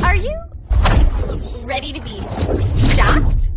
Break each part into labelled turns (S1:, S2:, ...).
S1: Are you ready to be shocked?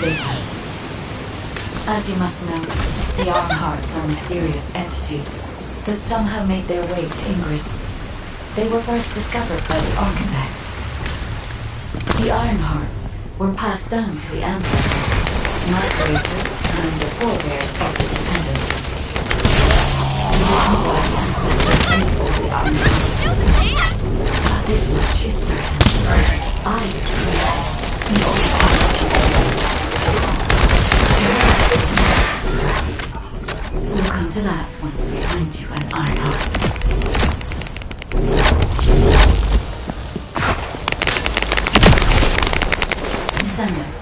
S2: data. As you must know, the Ironhearts are mysterious entities that somehow made their way to Ingress. They were first discovered by the Architect. The Ironhearts were passed down to the ancestors, migrators, and the forebears of the Descendants. We don't know why the ancestors made all the Ironhearts. But this much is certain. I created the old We'll come to that once we find you an Ironheart. Descendant,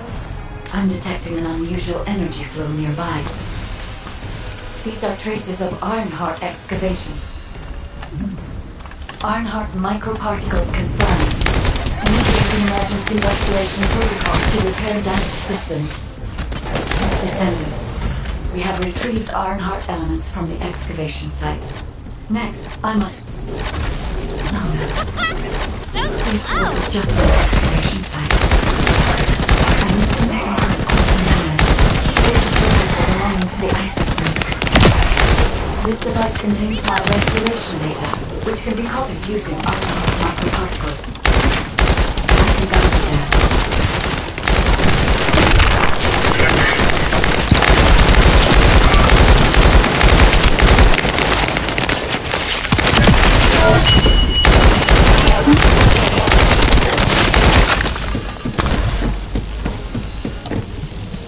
S2: I'm detecting an unusual energy flow nearby. These are traces of Ironheart excavation. Ironheart microparticles confirmed. Initiating emergency restoration protocols to repair damaged systems. Descendant, we have retrieved Ironheart elements from the excavation site. Next, I must... No. This wasn't just an excavation site. I need some traces of quantum memories. Belonging to the access grid. This device contains my restoration data, which can be copied using Ironheart microparticles. I can guide you there.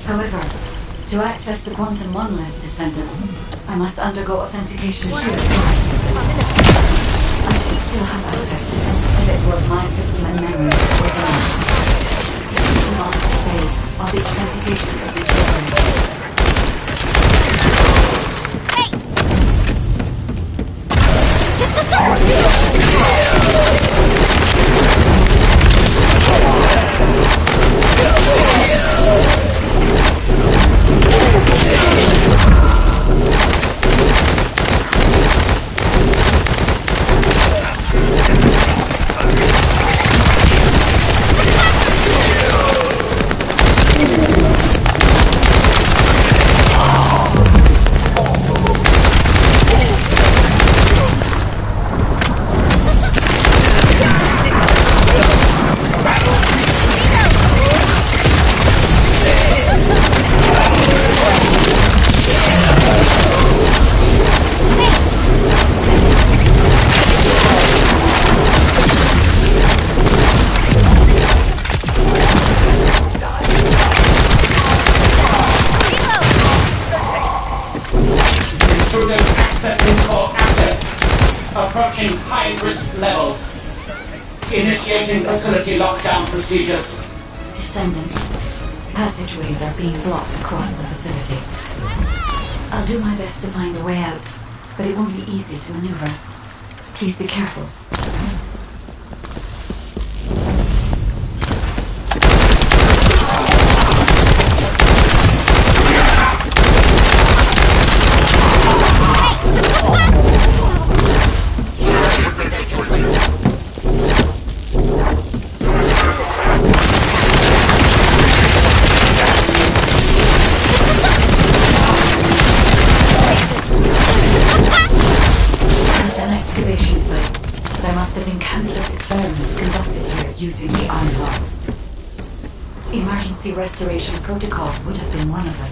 S2: However, to access the quantum monolith, Descendant, I must undergo authentication here. I should still have access, as it was my system and memory that were damaged. The honest way while the authentication is in progress.
S3: Approaching high-risk levels. Initiating facility lockdown procedures.
S2: Descendants, passageways are being blocked across the facility. I'll do my best to find a way out, but it won't be easy to maneuver. Please be careful. Emergency restoration protocols would have been one of them.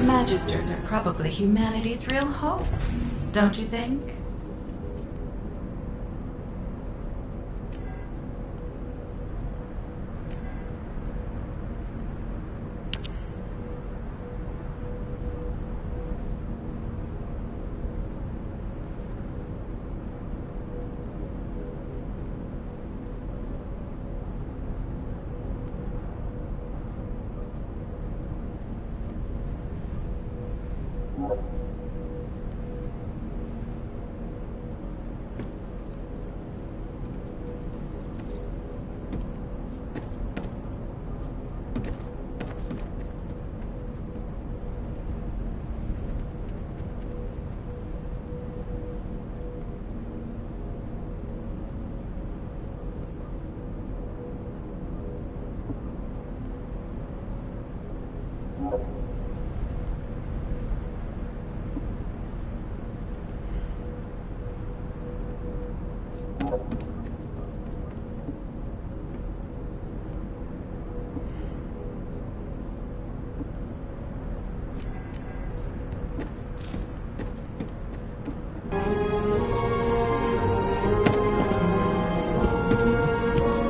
S2: Magisters are probably humanity's real hope, don't you think?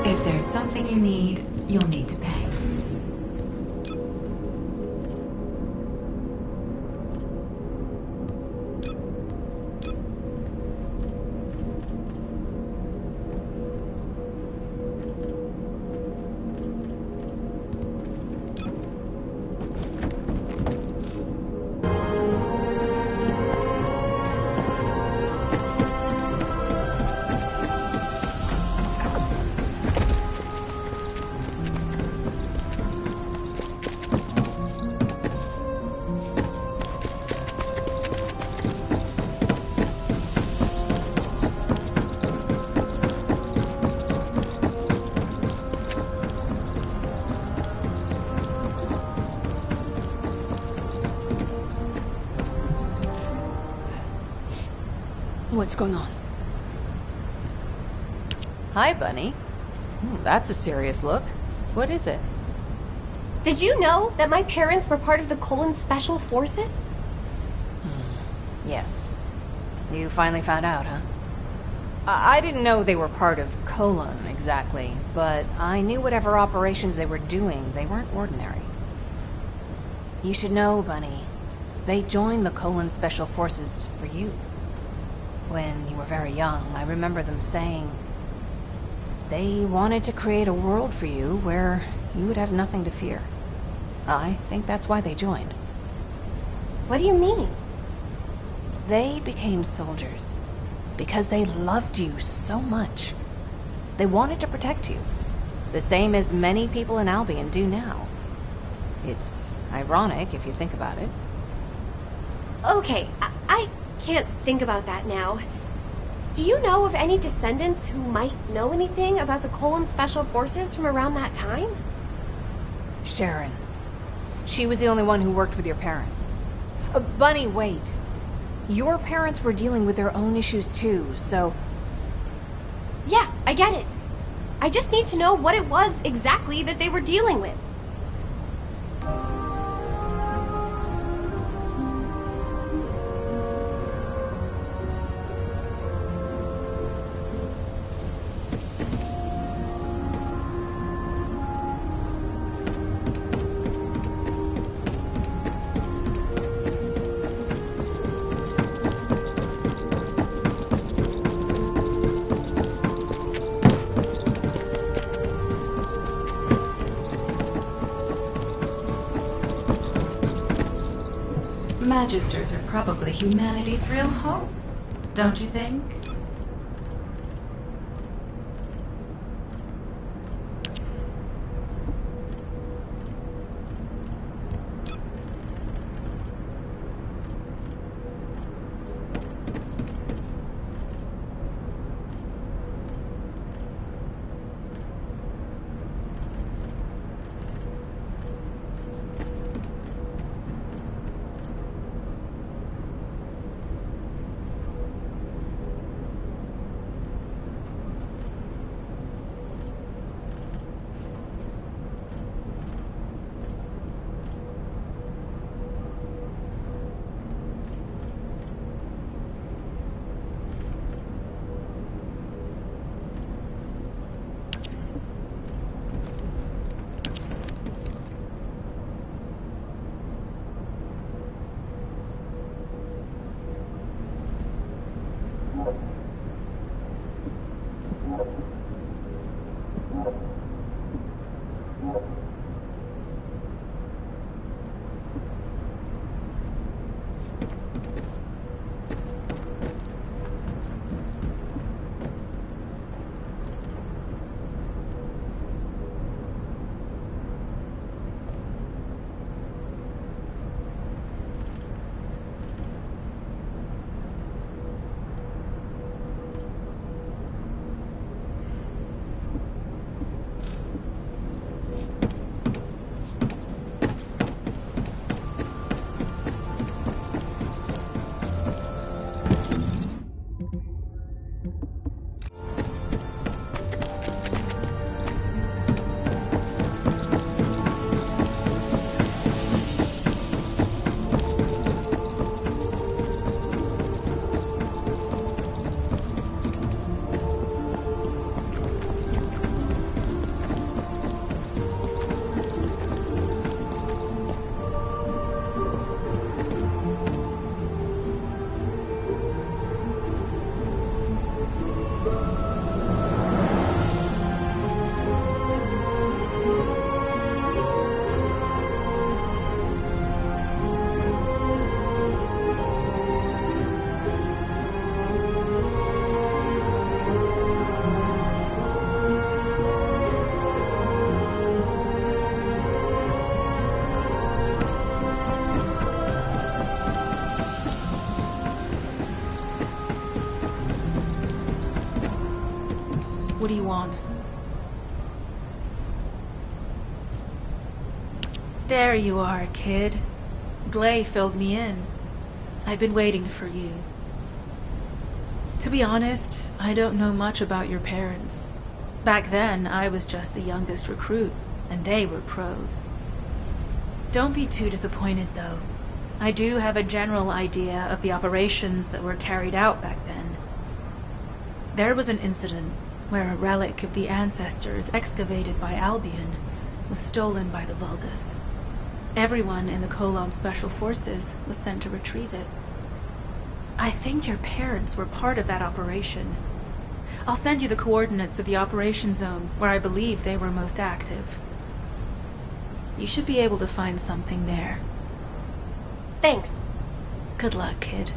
S2: If there's something you need, you'll need to pay.
S4: What's going on?
S5: Hi, Bunny. That's a serious look. What is it?
S1: Did you know that my parents were part of the Colon Special Forces?
S5: Yes. You finally found out, huh? I didn't know they were part of Colon, exactly, but I knew whatever operations they were doing, they weren't ordinary. You should know, Bunny. They joined the Colon Special Forces for you. When you were very young, I remember them saying they wanted to create a world for you where you would have nothing to fear. I think that's why they joined.
S1: What do you mean?
S5: They became soldiers because they loved you so much. They wanted to protect you, the same as many people in Albion do now. It's ironic if you think about it.
S1: Okay, I can't think about that now. Do you know of any descendants who might know anything about the Colon Special Forces from around that time?
S5: Sharon. She was the only one who worked with your parents. Bunny, wait. Your parents were dealing with their own issues too, so...
S1: Yeah, I get it. I just need to know what it was exactly that they were dealing with.
S6: Magisters are probably humanity's real hope, don't you think?
S5: What do you want?
S6: There you are, kid. Glay filled me in. I've been waiting for you. To be honest, I don't know much about your parents. Back then, I was just the youngest recruit, and they were pros. Don't be too disappointed, though. I do have a general idea of the operations that were carried out back then. There was an incident where a relic of the ancestors excavated by Albion was stolen by the Vulgus. Everyone in the Colon Special Forces was sent to retrieve it. I think your parents were part of that operation. I'll send you the coordinates of the operation zone where I believe they were most active. You should be able to find something there.
S1: Thanks.
S6: Good luck, kid.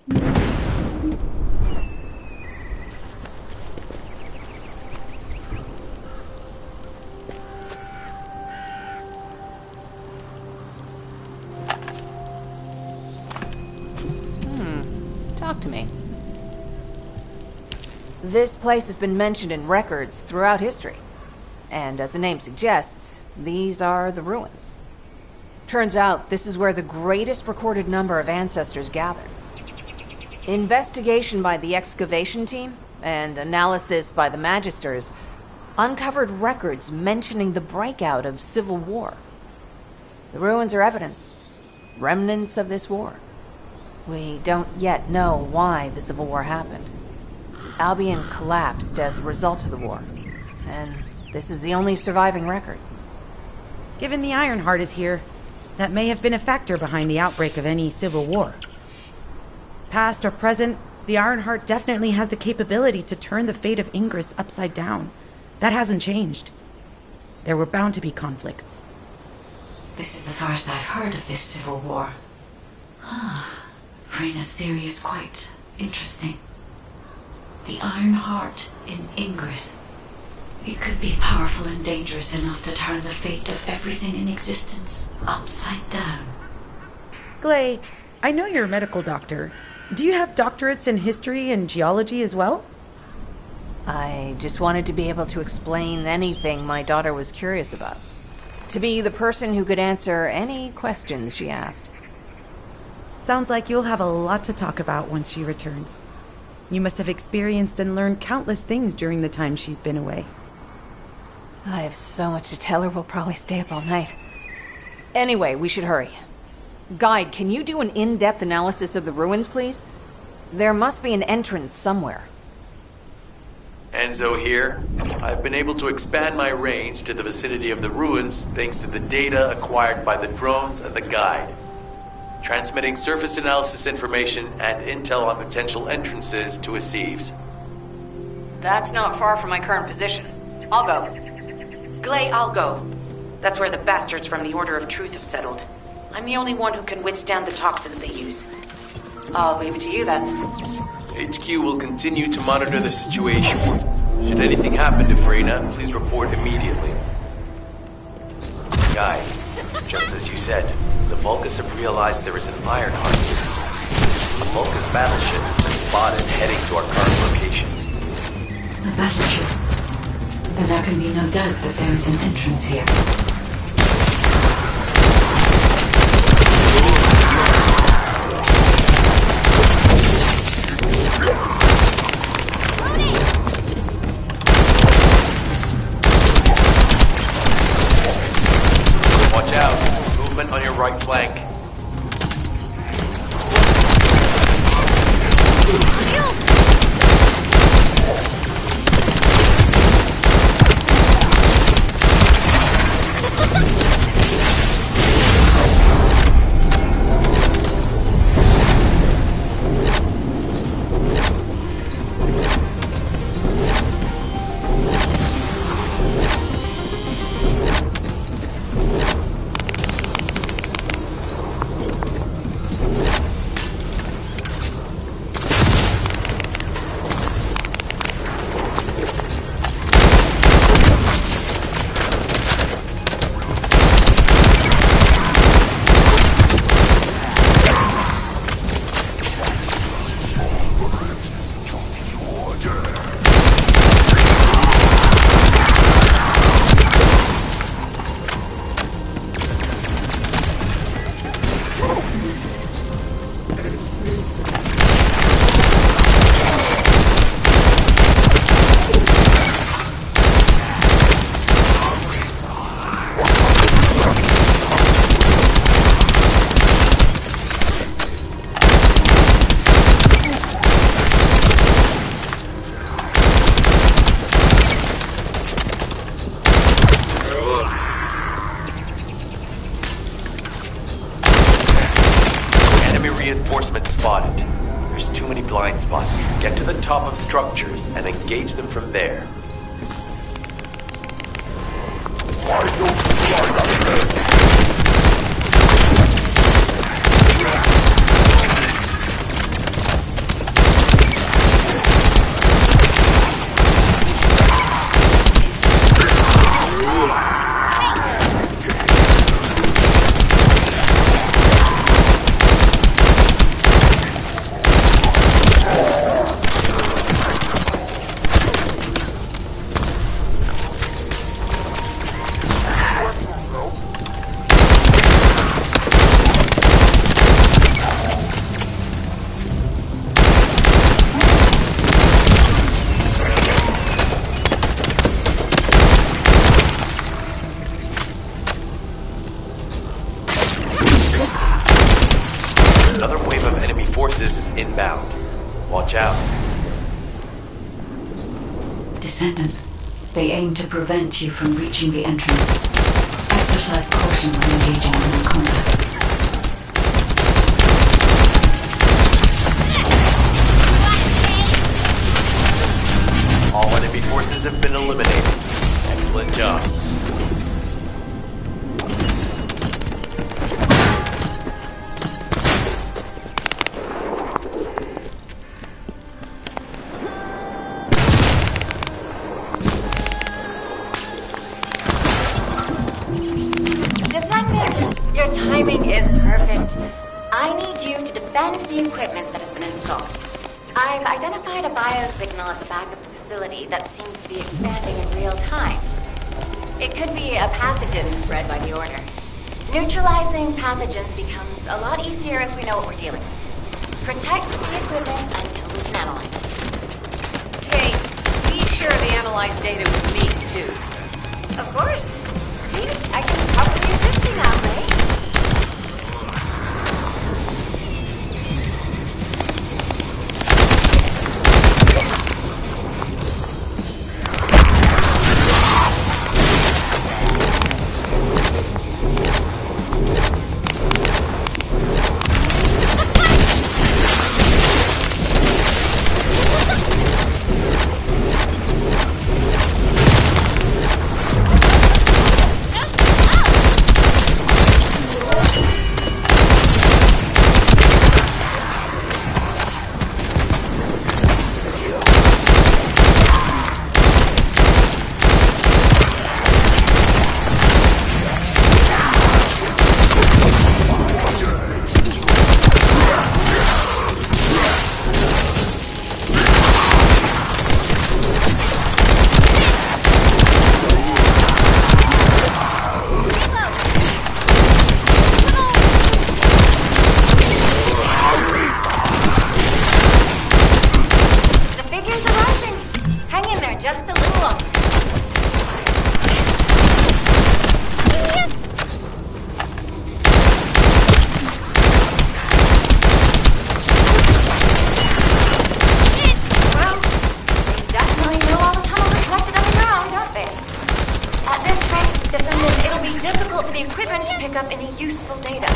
S5: Talk to me. This place has been mentioned in records throughout history. And as the name suggests, these are the ruins. Turns out this is where the greatest recorded number of ancestors gathered. Investigation by the excavation team and analysis by the magisters uncovered records mentioning the breakout of civil war. The ruins are evidence, remnants of this war. We don't yet know why the Civil War happened. Albion collapsed as a result of the war, and this is the only surviving record.
S7: Given the Ironheart is here, that may have been a factor behind the outbreak of any civil war. Past or present, the Ironheart definitely has the capability to turn the fate of Ingress upside down. That hasn't changed. There were bound to be conflicts.
S2: This is the first I've heard of this civil war. Frena's theory is quite interesting. The Ironheart in Ingress. It could be powerful and dangerous enough to turn the fate of everything in existence upside down.
S7: Glay, I know you're a medical doctor. Do you have doctorates in history and geology as well?
S5: I just wanted to be able to explain anything my daughter was curious about. To be the person who could answer any questions she asked.
S7: Sounds like you'll have a lot to talk about once she returns. You must have experienced and learned countless things during the time she's been away.
S5: I have so much to tell her, we'll probably stay up all night. Anyway, we should hurry. Guide, can you do an in-depth analysis of the ruins, please? There must be an entrance somewhere.
S8: Enzo here. I've been able to expand my range to the vicinity of the ruins thanks to the data acquired by the drones and the guide. Transmitting surface analysis information and intel on potential entrances to Aceves.
S5: That's not far from my current position. I'll go.
S7: Glay, I'll go. That's where the bastards from the Order of Truth have settled. I'm the only one who can withstand the toxins they use.
S5: I'll leave it to you then.
S8: HQ will continue to monitor the situation. Should anything happen to Freyna, please report immediately. Guy, just as you said, the Vulcus have realized there is an Ironheart here. A Vulcus battleship has been spotted heading to our current location.
S2: A battleship. Then there can be no doubt that there is an entrance here.
S8: Watch out. Movement on your right flank. Reinforcement spotted. There's too many blind spots. Get to the top of structures and engage them from there. inbound. Watch out.
S2: Descendant, they aim to prevent you from reaching the entrance. Exercise caution when engaging in combat.
S8: All enemy forces have been eliminated. Excellent job.
S9: Descendant, your timing is perfect. I need you to defend the equipment that has been installed. I've identified a biosignal at the back of the facility that seems to be expanding in real time. It could be a pathogen spread by the Order. Neutralizing pathogens becomes a lot easier if we know what we're dealing with. Protect the equipment until we can analyze it.
S10: Kate, please share the analyzed data with me, too.
S9: Of course. See, I can probably assist you now, Ray. Just a little longer. Well, they definitely know all the tunnels are connected underground, don't they? At this rate, Descendant, it'll be difficult for the equipment to pick up any useful data.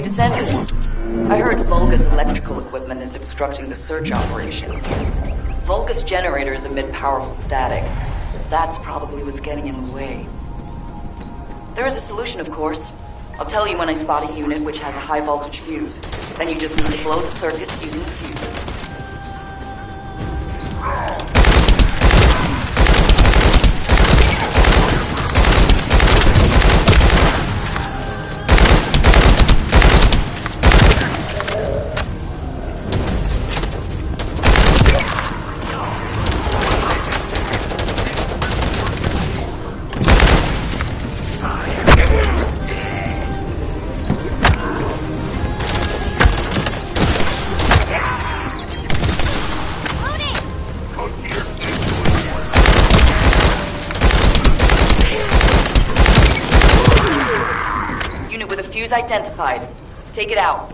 S11: Descendant. I heard Volga's electrical equipment is obstructing the search operation. Volga's generators emit powerful static. That's probably what's getting in the way. There is a solution, of course. I'll tell you when I spot a unit which has a high voltage fuse. Then you just need to blow the circuits using the fuses. Fuse identified. Take it out.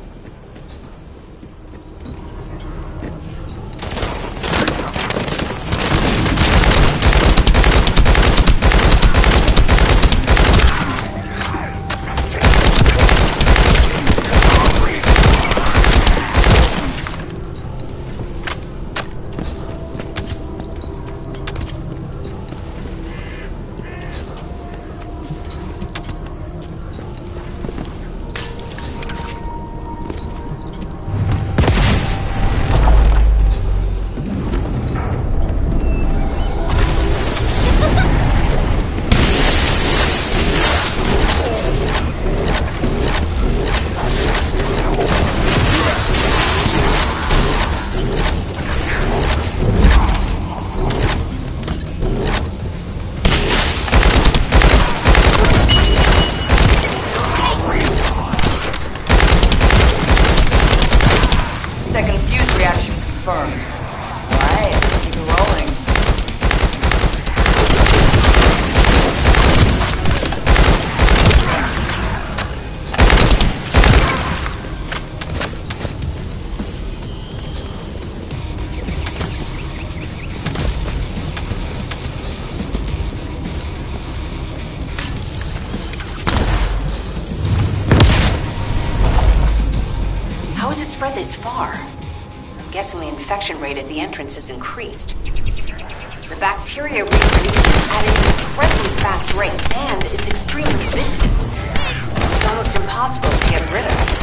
S10: How has it spread this far? I'm guessing the infection rate at the entrance has increased. The bacteria reproduces at an incredibly fast rate, and it's extremely viscous. It's almost impossible to get rid of.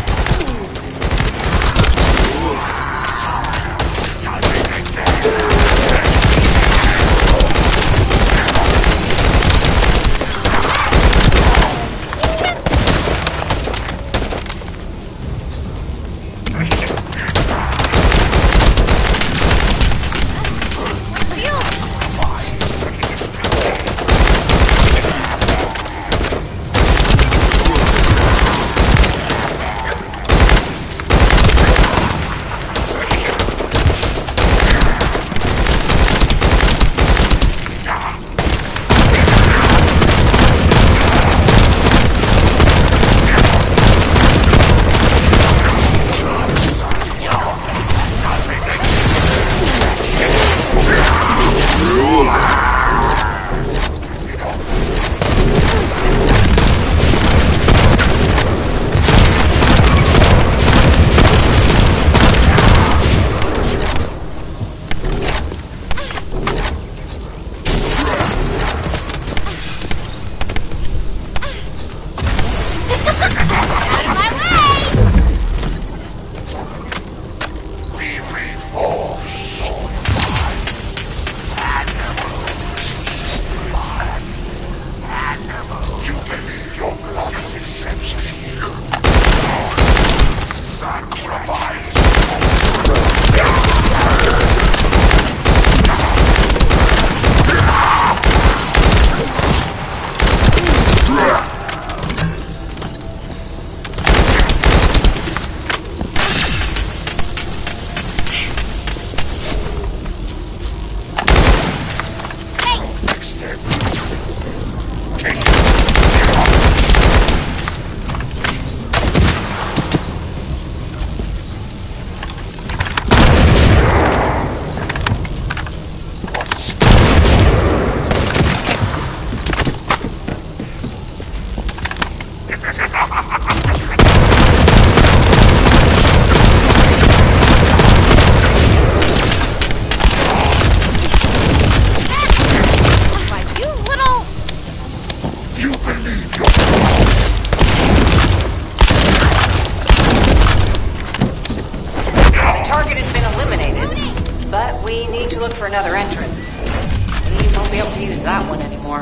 S10: for another entrance. You won't be able to use that one anymore.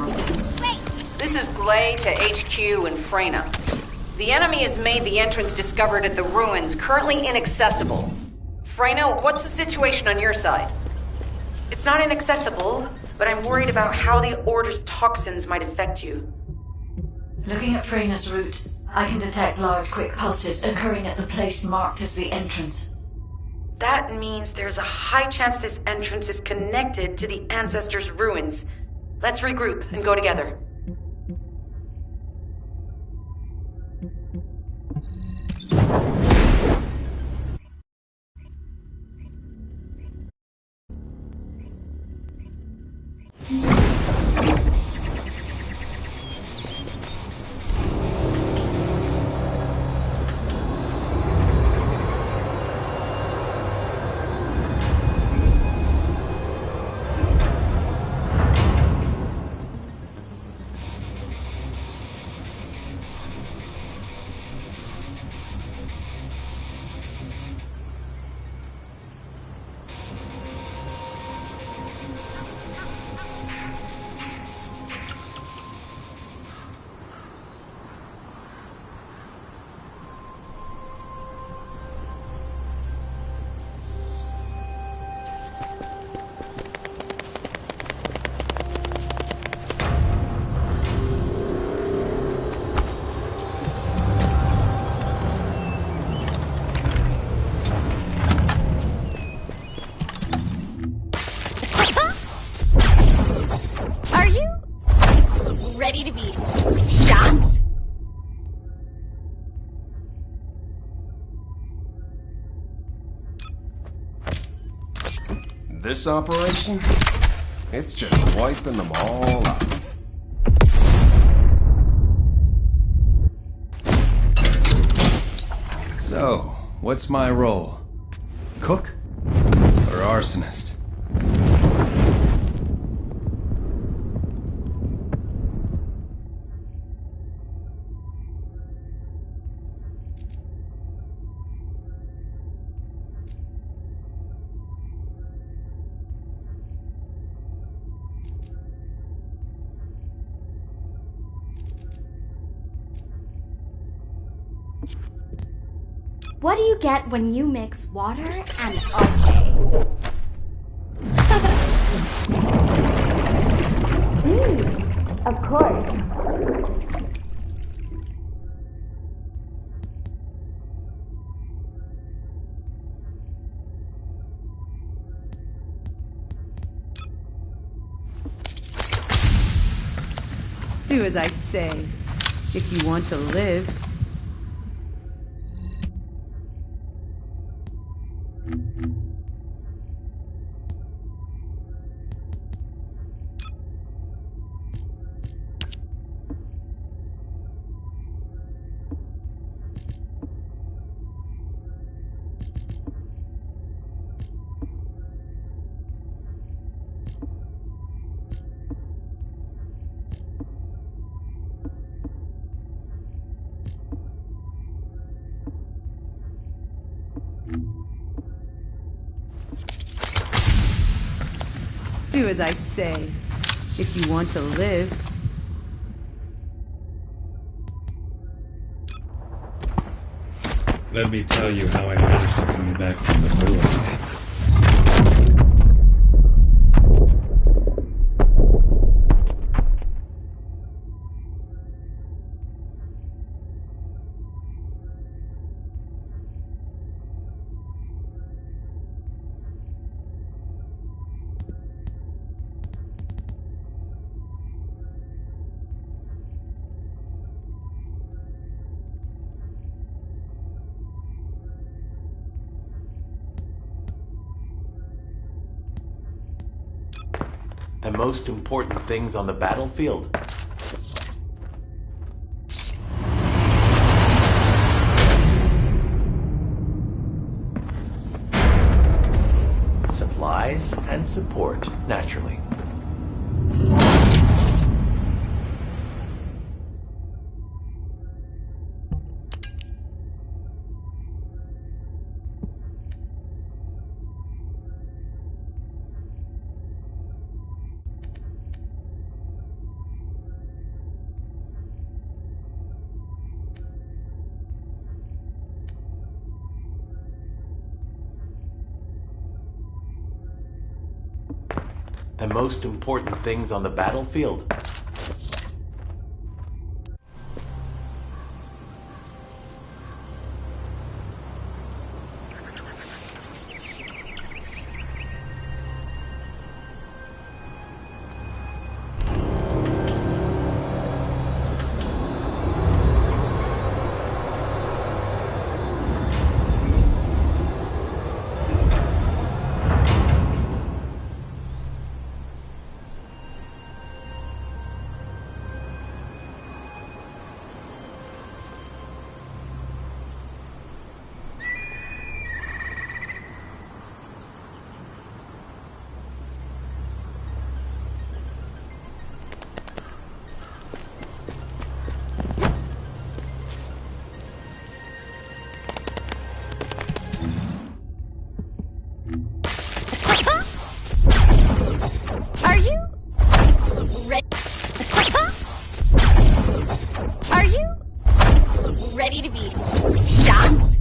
S10: This is Glay to HQ in Freyna. The enemy has made the entrance discovered at the ruins currently inaccessible. Freyna, what's the situation on your side?
S7: It's not inaccessible, but I'm worried about how the Order's toxins might affect you.
S2: Looking at Freyna's route, I can detect large quick pulses occurring at the place marked as the entrance.
S7: That means there's a high chance this entrance is connected to the Ancestors' ruins. Let's regroup and go together.
S1: Are you ready to be shocked?
S12: This operation? It's just wiping them all out. So, what's my role? Cook? Or arsonist?
S1: What do you get when you mix water and RK? Of course.
S7: Do as I say, if you want to live. Do as I say, if you want to live.
S13: Let me tell you how I managed to come back from the ruins.
S8: The most important things on the battlefield. Supplies and support, naturally. The most important things on the battlefield.
S1: Are you ready? Are you ready to be shocked?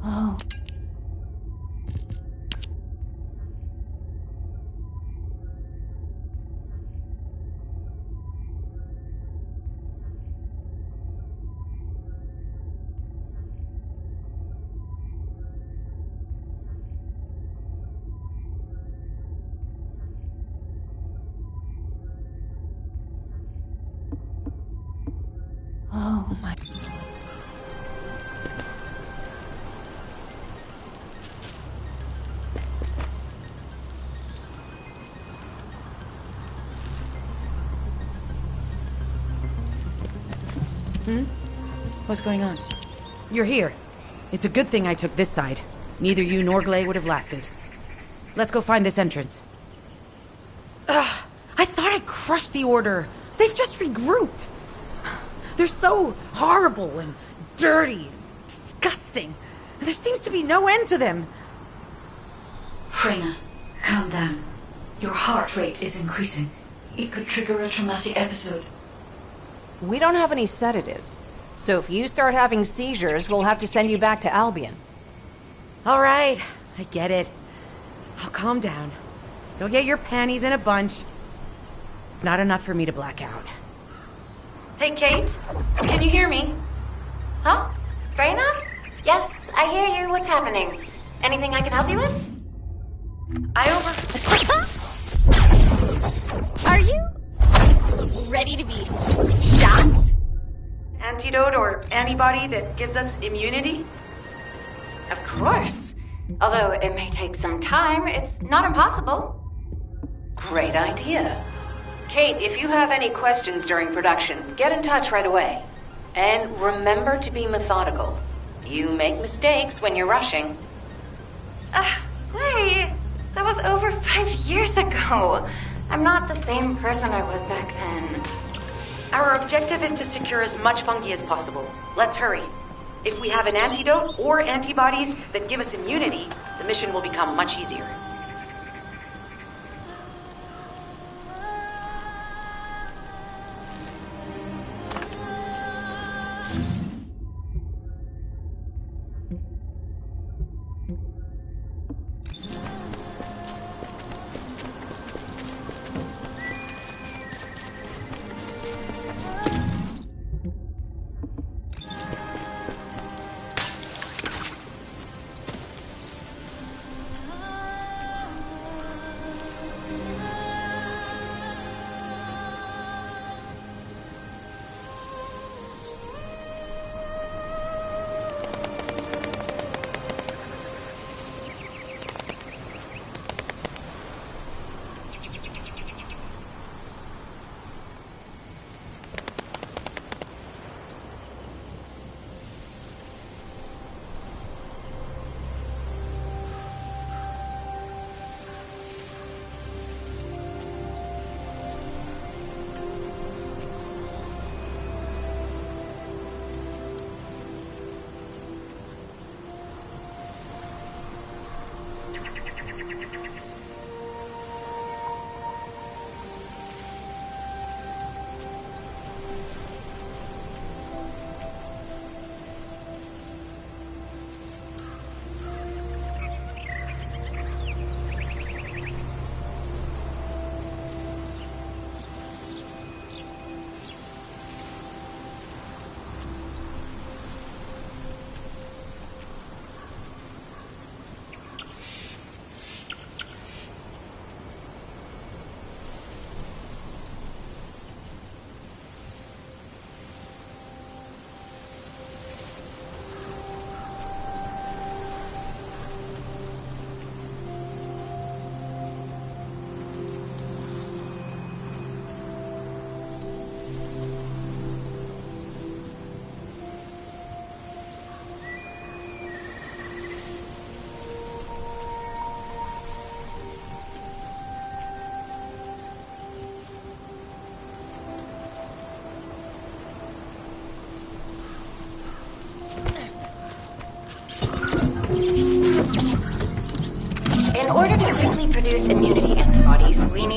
S5: Oh. Oh my.
S7: What's going on? You're here. It's a good thing I took this side. Neither you nor Glay would have lasted. Let's go find this entrance. Ugh, I thought I crushed the Order. They've just regrouped. They're so horrible and dirty and disgusting. And there seems to be no end to them.
S2: Freyna, calm down. Your heart rate is increasing. It could trigger a traumatic episode.
S5: We don't have any sedatives. So if you start having seizures, we'll have to send you back to Albion.
S7: All right, I get it. I'll calm down. Go get your panties in a bunch. It's not enough for me to black out. Hey, Kate. Can you hear me?
S9: Huh? Freyna? Yes, I hear you. What's happening? Anything I can help you with? Are you ready to be shocked?
S7: Antidote or antibody that gives us immunity?
S9: Of course. Although it may take some time, it's not impossible.
S10: Great idea. Kate, if you have any questions during production, get in touch right away. And remember to be methodical. You make mistakes when you're rushing.
S9: Wait. That was over 5 years ago. I'm not the same person I was back then.
S7: Our objective is to secure as much fungi as possible. Let's hurry. If we have an antidote or antibodies that give us immunity, the mission will become much easier.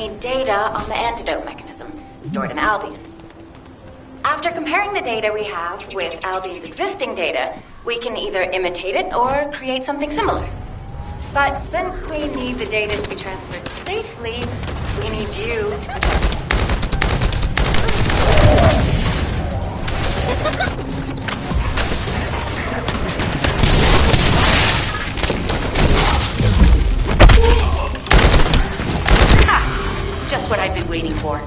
S9: need data on the antidote mechanism stored in Albion. After comparing the data we have with Albion's existing data, we can either imitate it or create something similar. But since we need the data to be transferred safely, we need you to protect it.
S7: Just what I've been waiting for.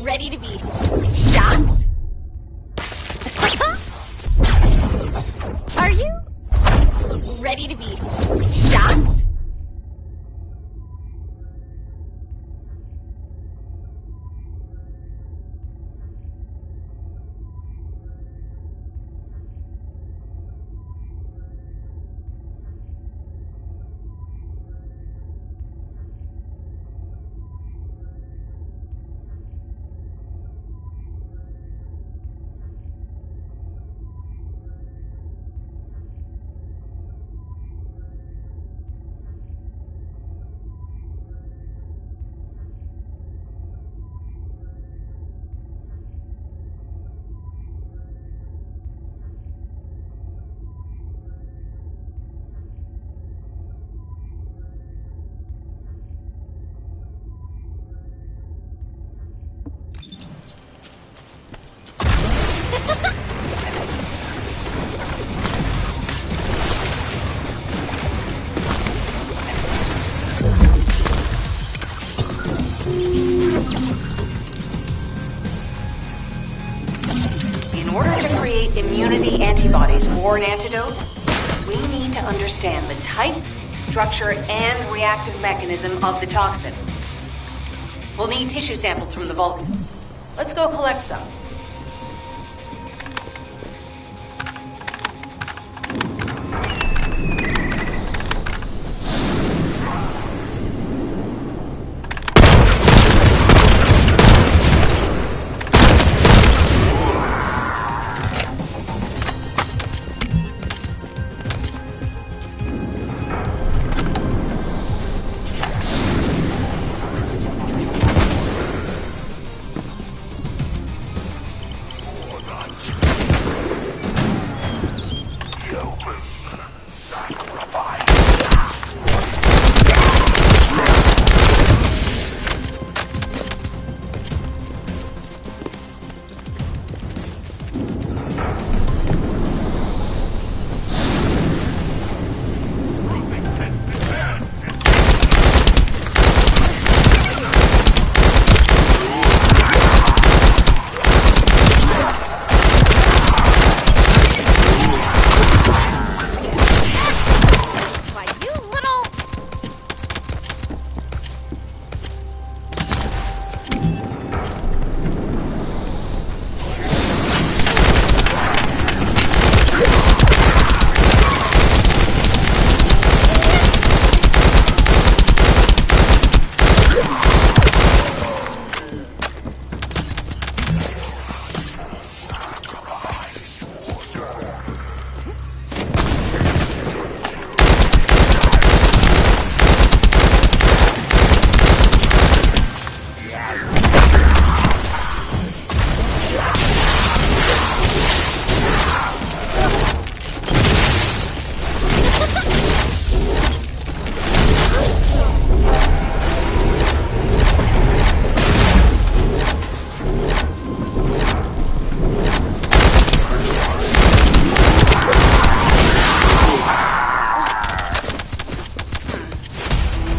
S1: ready to be shot? Are you ready to be shot?
S10: antibodies or an antidote, we need to understand the type, structure, and reactive mechanism of the toxin. We'll need tissue samples from the Vulcans. Let's go collect some.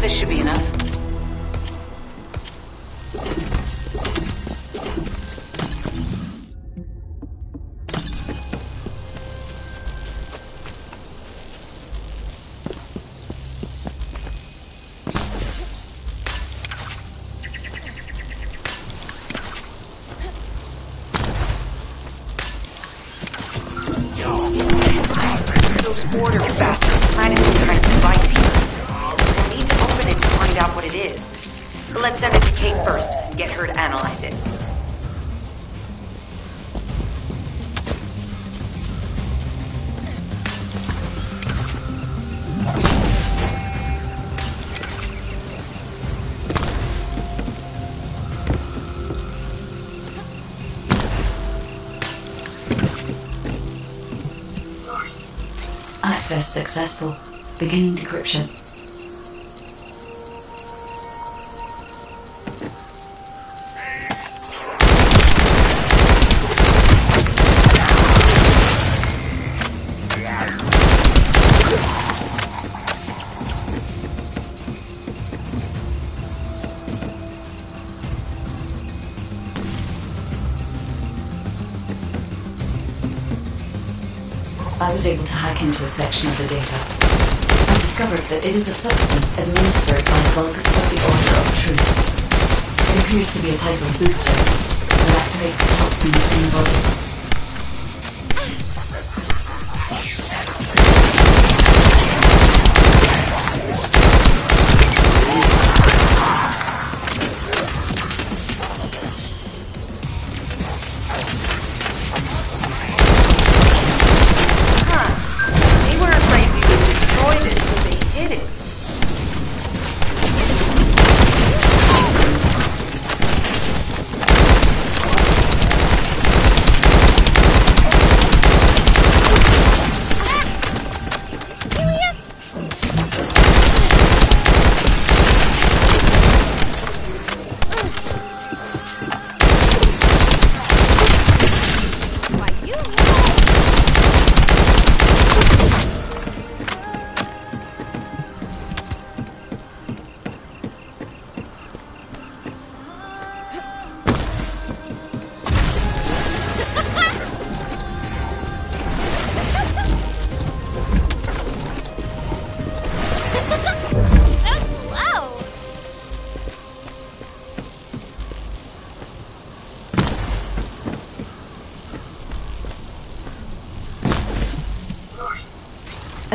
S10: This should be enough.
S7: Those order bastards planning some kind of device here. We'll need to open it to find out what it is. But let's send it to Kate first and get her to analyze it.
S2: Access successful. Beginning decryption. I was able to hack into a section of the data. I discovered that it is a substance administered by Vulgus of the Order of Truth. It appears to be a type of booster that activates toxins in the body.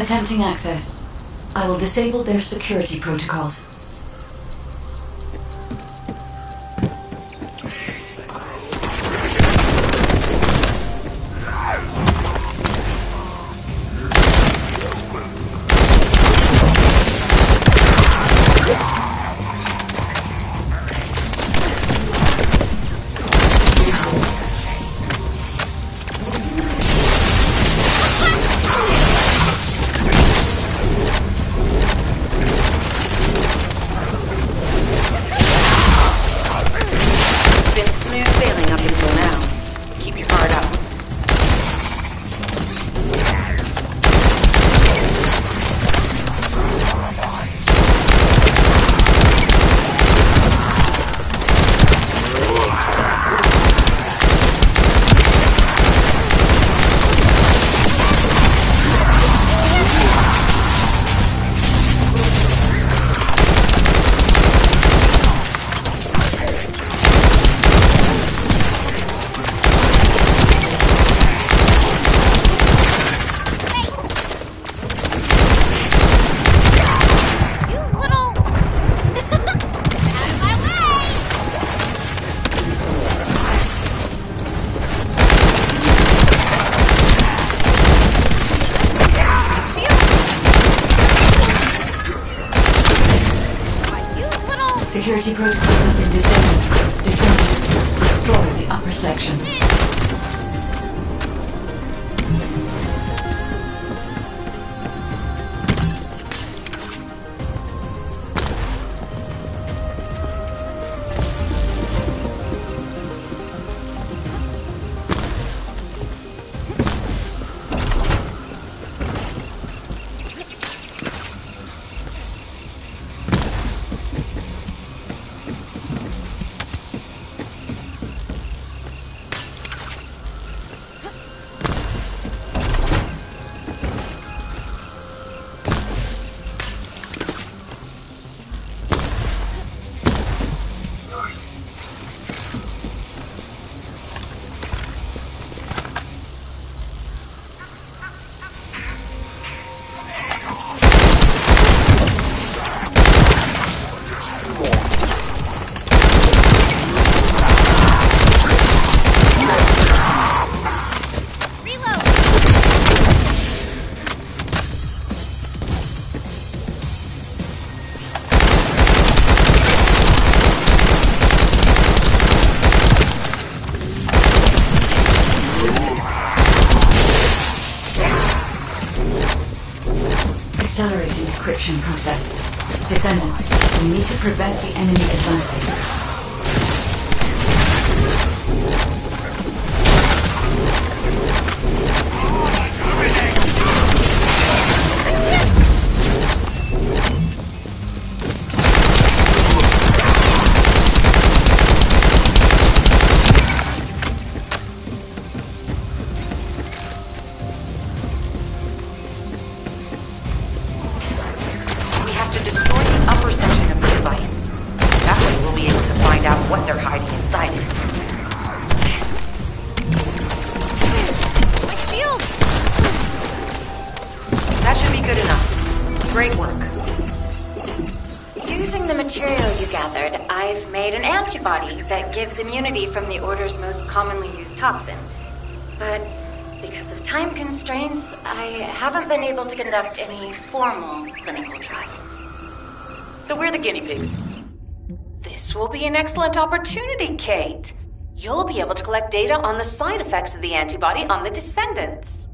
S2: Attempting access. I will disable their security protocols.
S10: Been smooth sailing up until now. Keep your guard up.
S1: You little... Out of my way! Shield! Why, you little...
S2: Security protocols have been disabled. Destroy the upper section. Accelerating decryption process. Descendant, we need to prevent the enemy advancing.
S10: We have to destroy the upper section of the device. That way we'll be able to find out what they're hiding inside it.
S1: My shield!
S10: That should be good enough. Great work.
S9: Using the material you gathered, I've made an antibody that gives immunity from the Order's most commonly used toxin. But because of time constraints, I haven't been able to conduct any formal clinical trials.
S10: So we're the guinea pigs.
S5: This will be an excellent opportunity, Kate. You'll be able to collect data on the side effects of the antibody on the Descendants.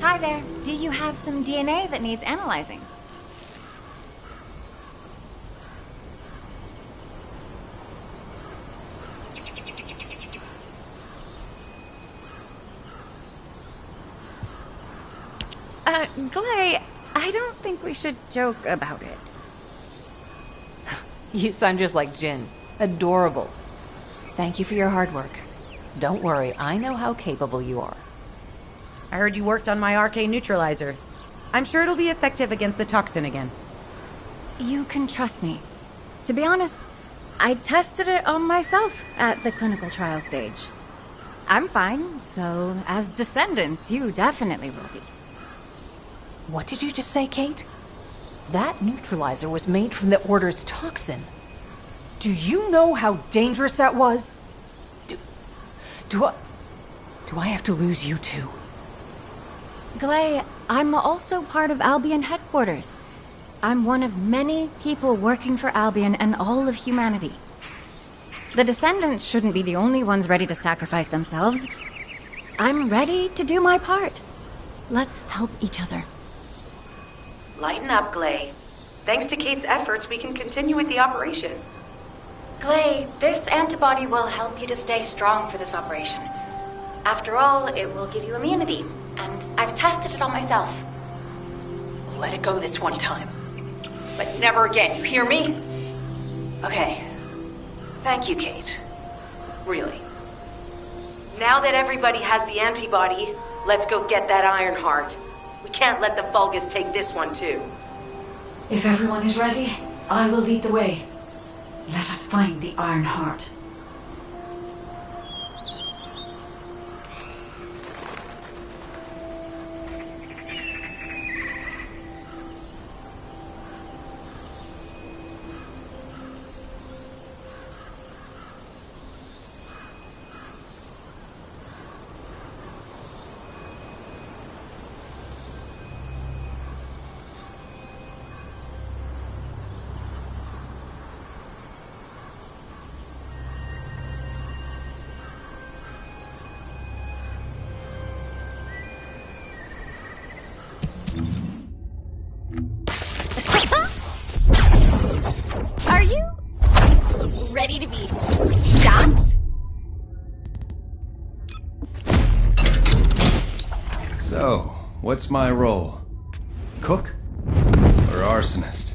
S9: Hi there. Do you have some DNA that needs analyzing? Glay, I don't think we should joke about it.
S5: You sound just like Jin. Adorable. Thank you for your hard work. Don't worry, I know how capable you are.
S7: I heard you worked on my RK neutralizer. I'm sure it'll be effective against the toxin again.
S9: You can trust me. To be honest, I tested it on myself at the clinical trial stage. I'm fine, so as descendants, you definitely will be.
S5: What did you just say, Kate? That neutralizer was made from the Order's toxin. Do you know how dangerous that was? Do I have to lose you too?
S9: Glay, I'm also part of Albion headquarters. I'm one of many people working for Albion and all of humanity. The Descendants shouldn't be the only ones ready to sacrifice themselves. I'm ready to do my part. Let's help each other.
S7: Lighten up, Glay. Thanks to Kate's efforts, we can continue with the operation.
S9: Glay, this antibody will help you to stay strong for this operation. After all, it will give you immunity, and I've tested it on myself.
S10: Let it go this one time. But never again, you hear me? Okay. Thank you, Kate. Really.
S7: Now that everybody has the antibody, let's go get that Iron Heart. We can't let the Vulgus take this one too.
S2: If everyone is ready, I will lead the way. Let us find the Iron Heart.
S1: Are you ready to be shot?
S12: So, what's my role? Cook? Or arsonist?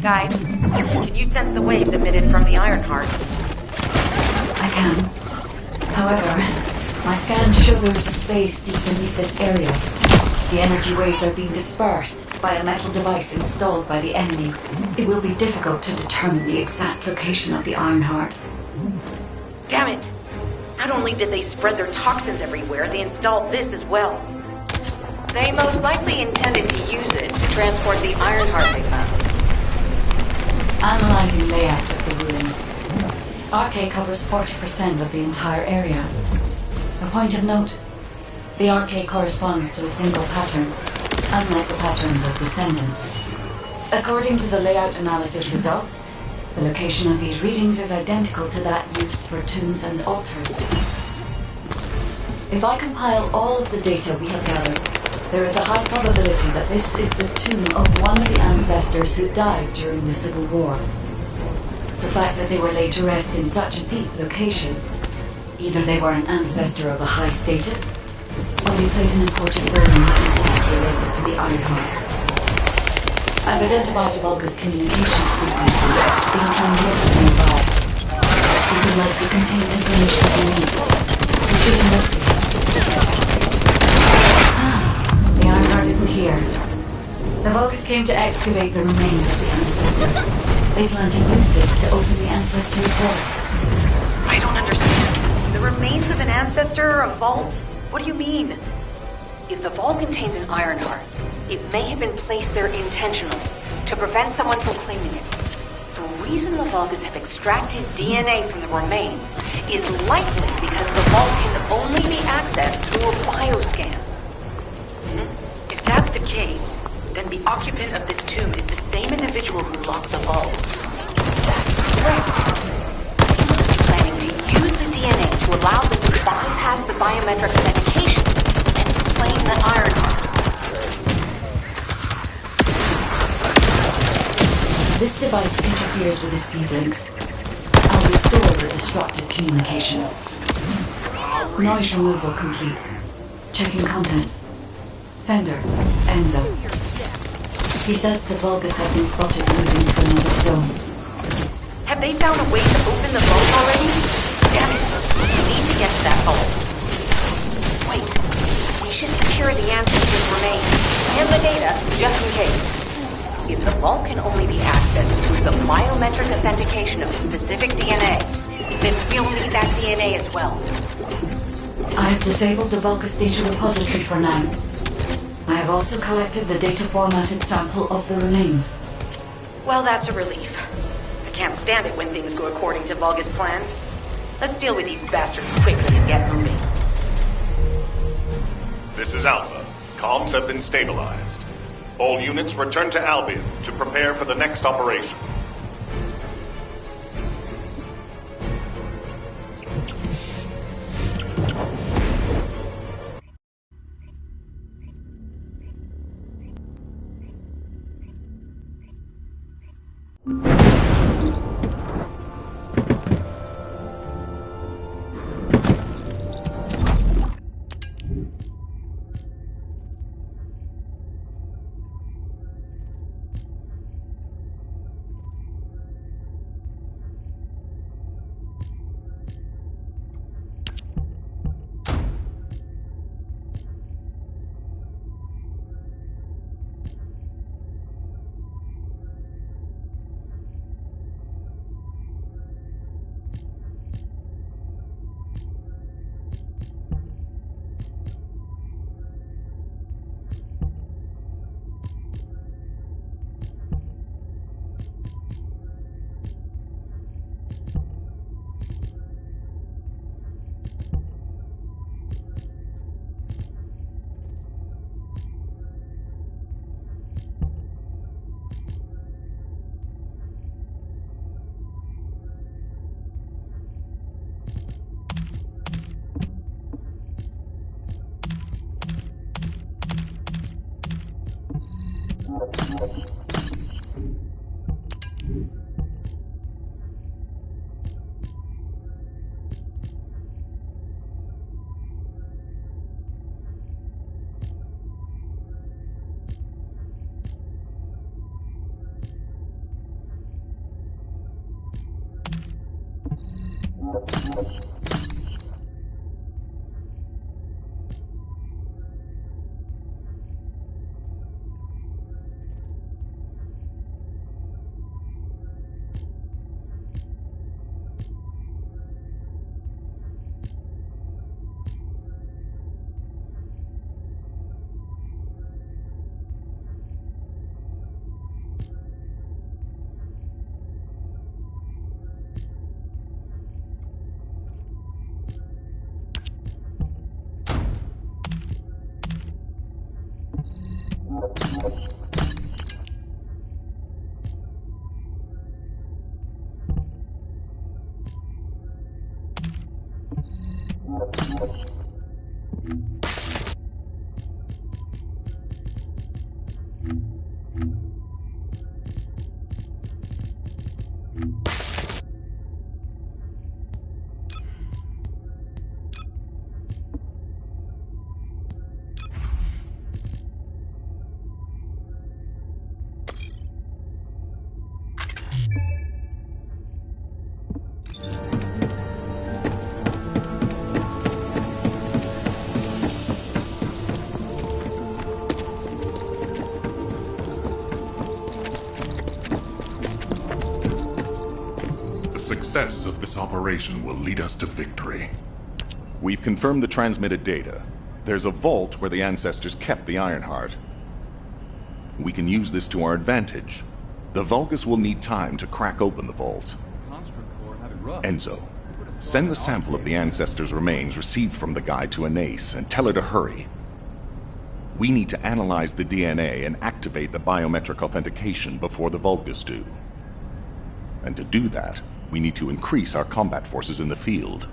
S7: Guide, can you sense the waves emitted from the Iron Heart?
S2: I can. However, my scans show there is a space deep beneath this area. The energy waves are being dispersed by a metal device installed by the enemy. It will be difficult to determine the exact location of the Iron Heart.
S7: Damn it! Not only did they spread their toxins everywhere, they installed this as well.
S10: They most likely intended to use it to transport the Iron Heart they found.
S2: Analyzing layout of the ruins. RK covers 40% of the entire area. A point of note, the RK corresponds to a single pattern, unlike the patterns of Descendants. According to the layout analysis results, the location of these readings is identical to that used for tombs and altars. If I compile all of the data we have gathered, there is a high probability that this is the tomb of one of the ancestors who died during the Civil War. The fact that they were laid to rest in such a deep location, either they were an ancestor of a high status, or they played an important role in the incidents related to the Iron Hearts. I've identified Volga's communications frequency being transmitted nearby. It would likely contain information we need. We should investigate. The Iron Heart isn't here. The Volgas came to excavate the remains of the ancestor. They plan to use this to open the ancestor's vault.
S10: I don't understand. remains of an ancestor, a vault? What do you mean? If the vault contains an iron heart, it may have been placed there intentionally to prevent someone from claiming it. The reason the Vulgus have extracted DNA from the remains is likely because the vault can only be accessed through a bioscan.
S7: If that's the case, then the occupant of this tomb is the same individual who locked the vault.
S10: That's correct. He must be planning to use the DNA to allow them to bypass the biometric authentication and claim the iron heart.
S2: This device interferes with the C-links. I'll restore the disrupted communications. Noise removal complete. Checking contents. Sender, Enzo. He says the Vulgus have been spotted moving to another zone.
S7: Have they found a way to open the vault already? Damn it! We need to get to that vault.
S10: Wait. We should secure the ancestors' remains and the data, just in case. If the vault can only be accessed through the biometric authentication of specific DNA, then we'll need that DNA as well.
S2: I have disabled the Vulgus data repository for now. I have also collected the data formatted sample of the remains.
S7: Well, that's a relief. I can't stand it when things go according to Vulgus plans. Let's deal with these bastards quickly and get moving.
S14: This is Alpha. Comms have been stabilized. All units return to Albion to prepare for the next operation. The success of this operation will lead us to victory. We've confirmed the transmitted data. There's a vault where the ancestors kept the Ironheart. We can use this to our advantage. The Vulgus will need time to crack open the vault. Enzo, send the sample of the ancestors' remains received from the guide to Anais and tell her to hurry. We need to analyze the DNA and activate the biometric authentication before the Vulgus do. And to do that, we need to increase our combat forces in the field.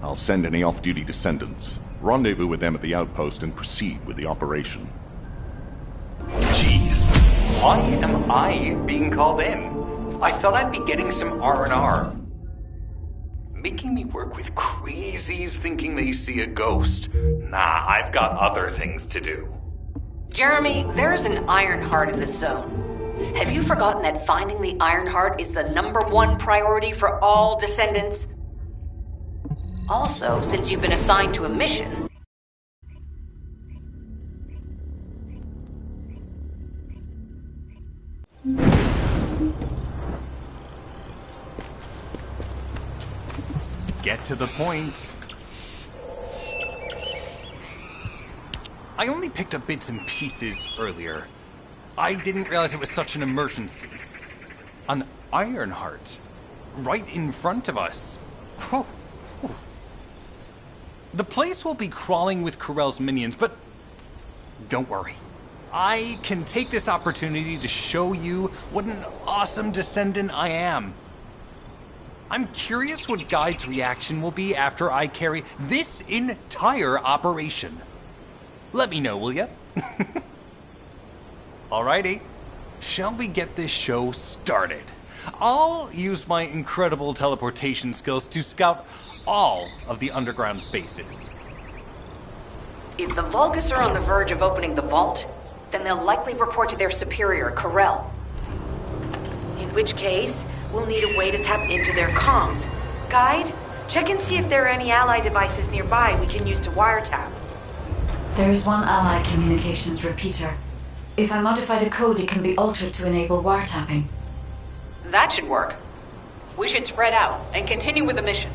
S14: I'll send any off-duty descendants, rendezvous with them at the outpost, and proceed with the operation.
S15: Jeez, why am I being called in? I thought I'd be getting some R&R. Making me work with crazies thinking they see a ghost. Nah, I've got other things to do.
S10: Jeremy, there's an Ironheart in this zone. Have you forgotten that finding the Ironheart is the #1 priority for all Descendants? Also, since you've been assigned to a mission...
S15: Get to the point. I only picked up bits and pieces earlier. I didn't realize it was such an emergency. An Ironheart. Right in front of us. The place will be crawling with Corell's minions, but don't worry. I can take this opportunity to show you what an awesome Descendant I am. I'm curious what Guide's reaction will be after I carry this entire operation. Let me know, will ya? Alrighty. Shall we get this show started? I'll use my incredible teleportation skills to scout all of the underground spaces.
S10: If the Vulgus are on the verge of opening the vault, then they'll likely report to their superior, Corell.
S7: In which case, we'll need a way to tap into their comms. Guide, check and see if there are any ally devices nearby we can use to wiretap.
S2: There's one ally communications repeater. If I modify the code, it can be altered to enable wiretapping.
S10: That should work. We should spread out and continue with the mission.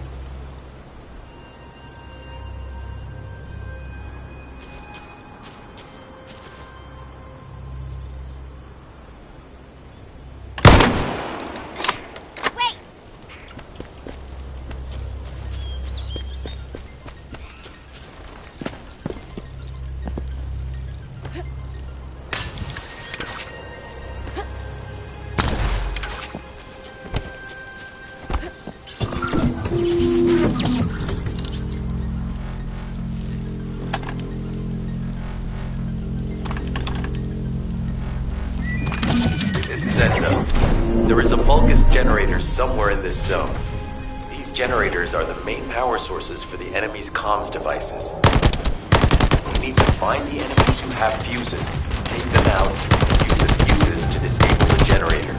S8: This is Enzo. There is a Vulgus generator somewhere in this zone. These generators are the main power sources for the enemy's comms devices. We need to find the enemies who have fuses, take them out, and use the fuses to disable the generator.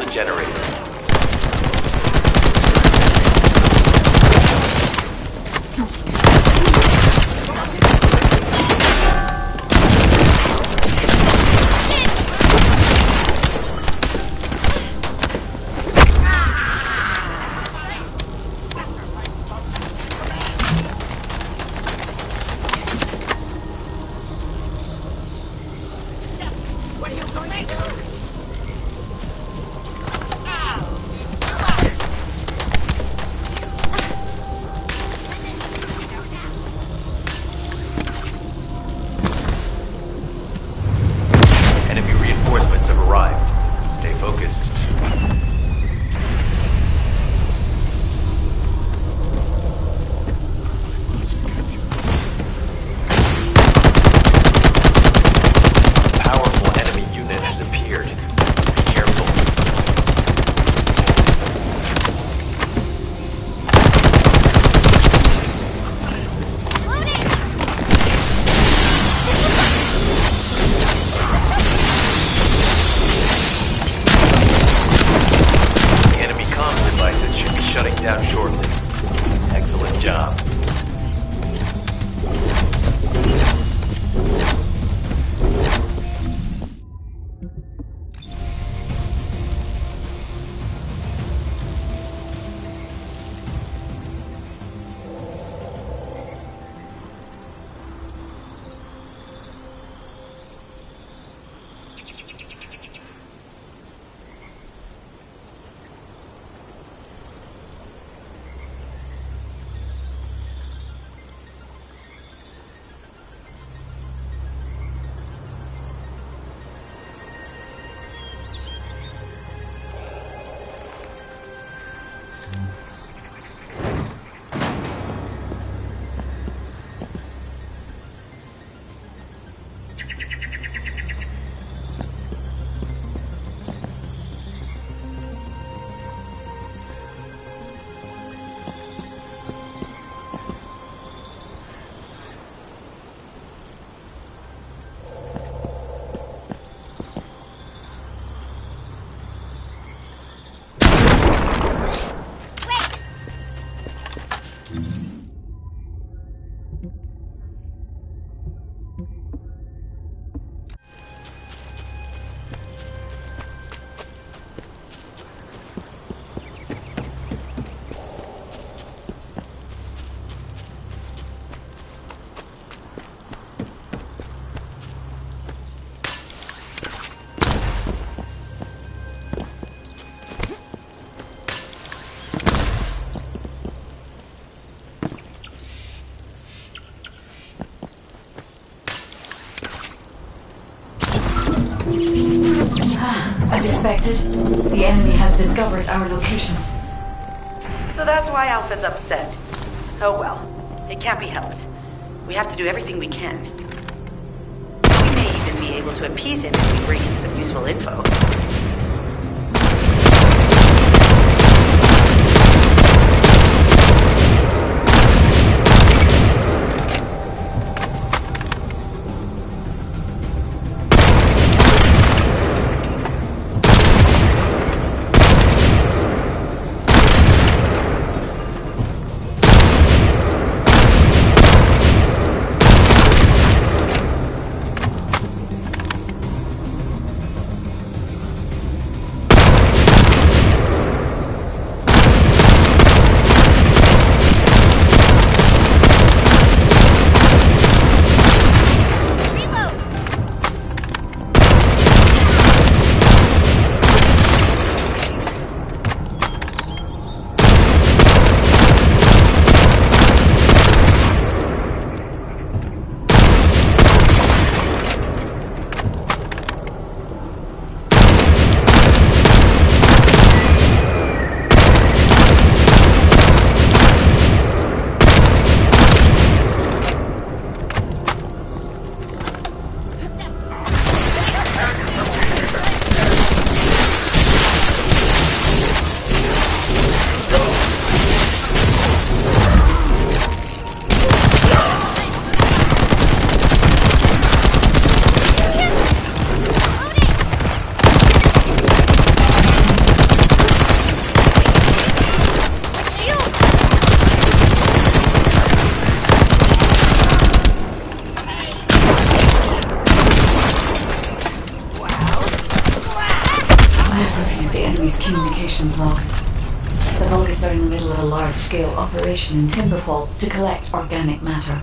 S8: the generator. Enemy reinforcements have arrived. Stay focused. A powerful enemy unit has appeared. Be careful. The enemy comms devices should be shutting down shortly. Excellent job.
S2: As expected, the enemy has discovered our location.
S7: So that's why Alpha's upset. Oh well, it can't be helped. We have to do everything we can. We may even be able to appease him if we bring him some useful info.
S2: reading these communications logs. The Vulgus are in the middle of a large-scale operation in Timberfall to collect organic matter.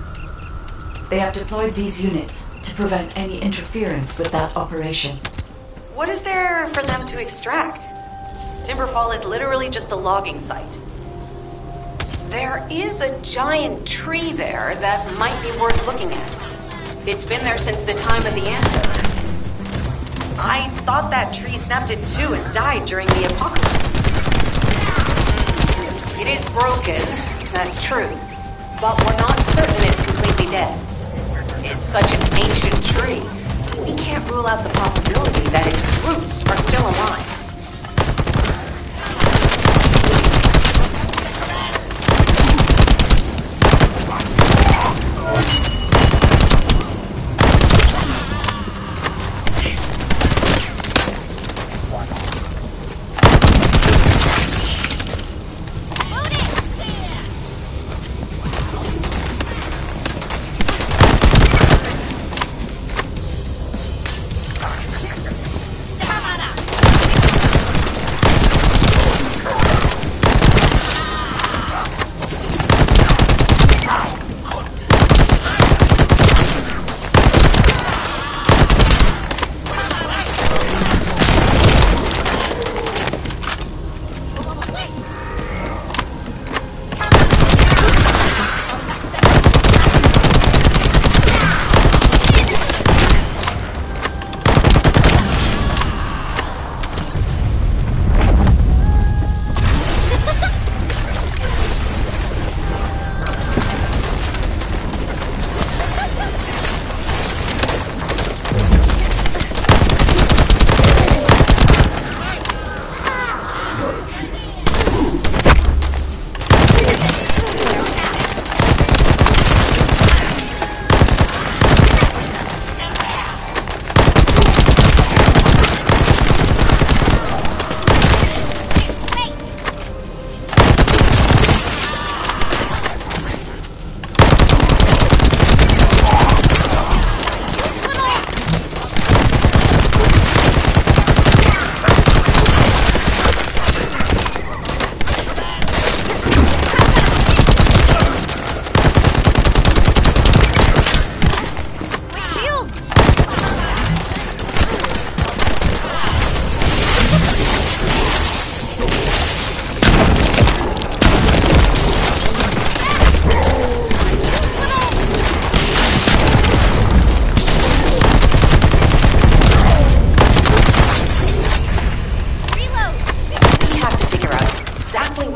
S2: They have deployed these units to prevent any interference with that operation.
S16: What is there for them to extract? Timberfall is literally just a logging site.
S10: There is a giant tree there that might be worth looking at. It's been there since the time of the ancestors.
S16: I thought that tree snapped in two and died during the apocalypse.
S10: It is broken, that's true. But we're not certain it's completely dead. It's such an ancient tree. We can't rule out the possibility that its roots are still alive.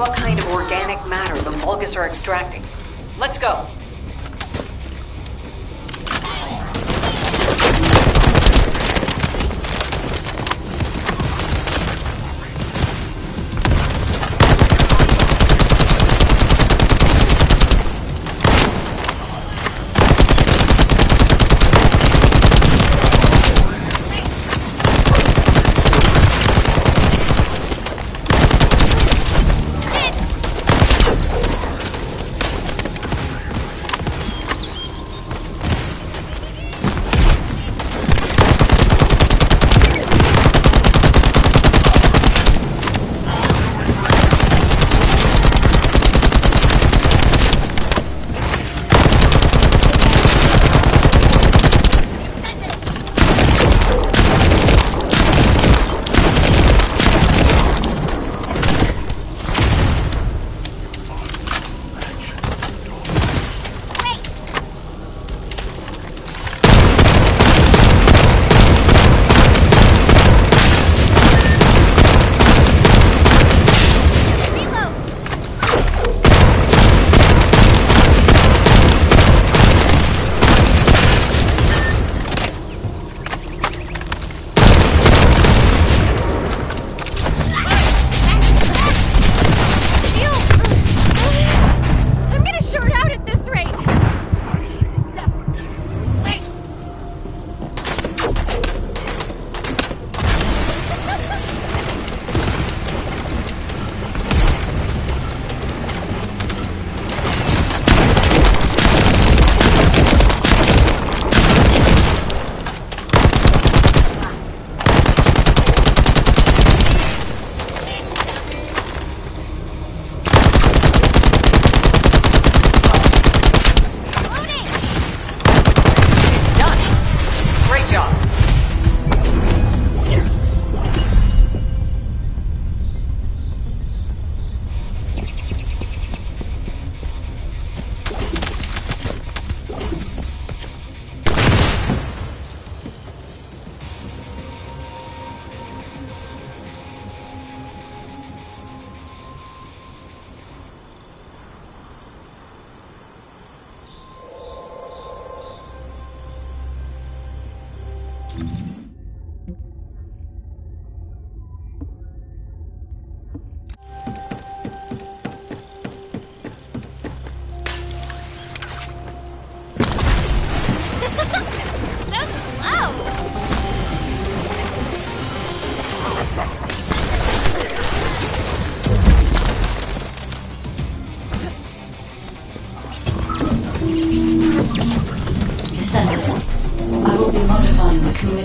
S10: What kind of organic matter the Vulgus are extracting. Let's go.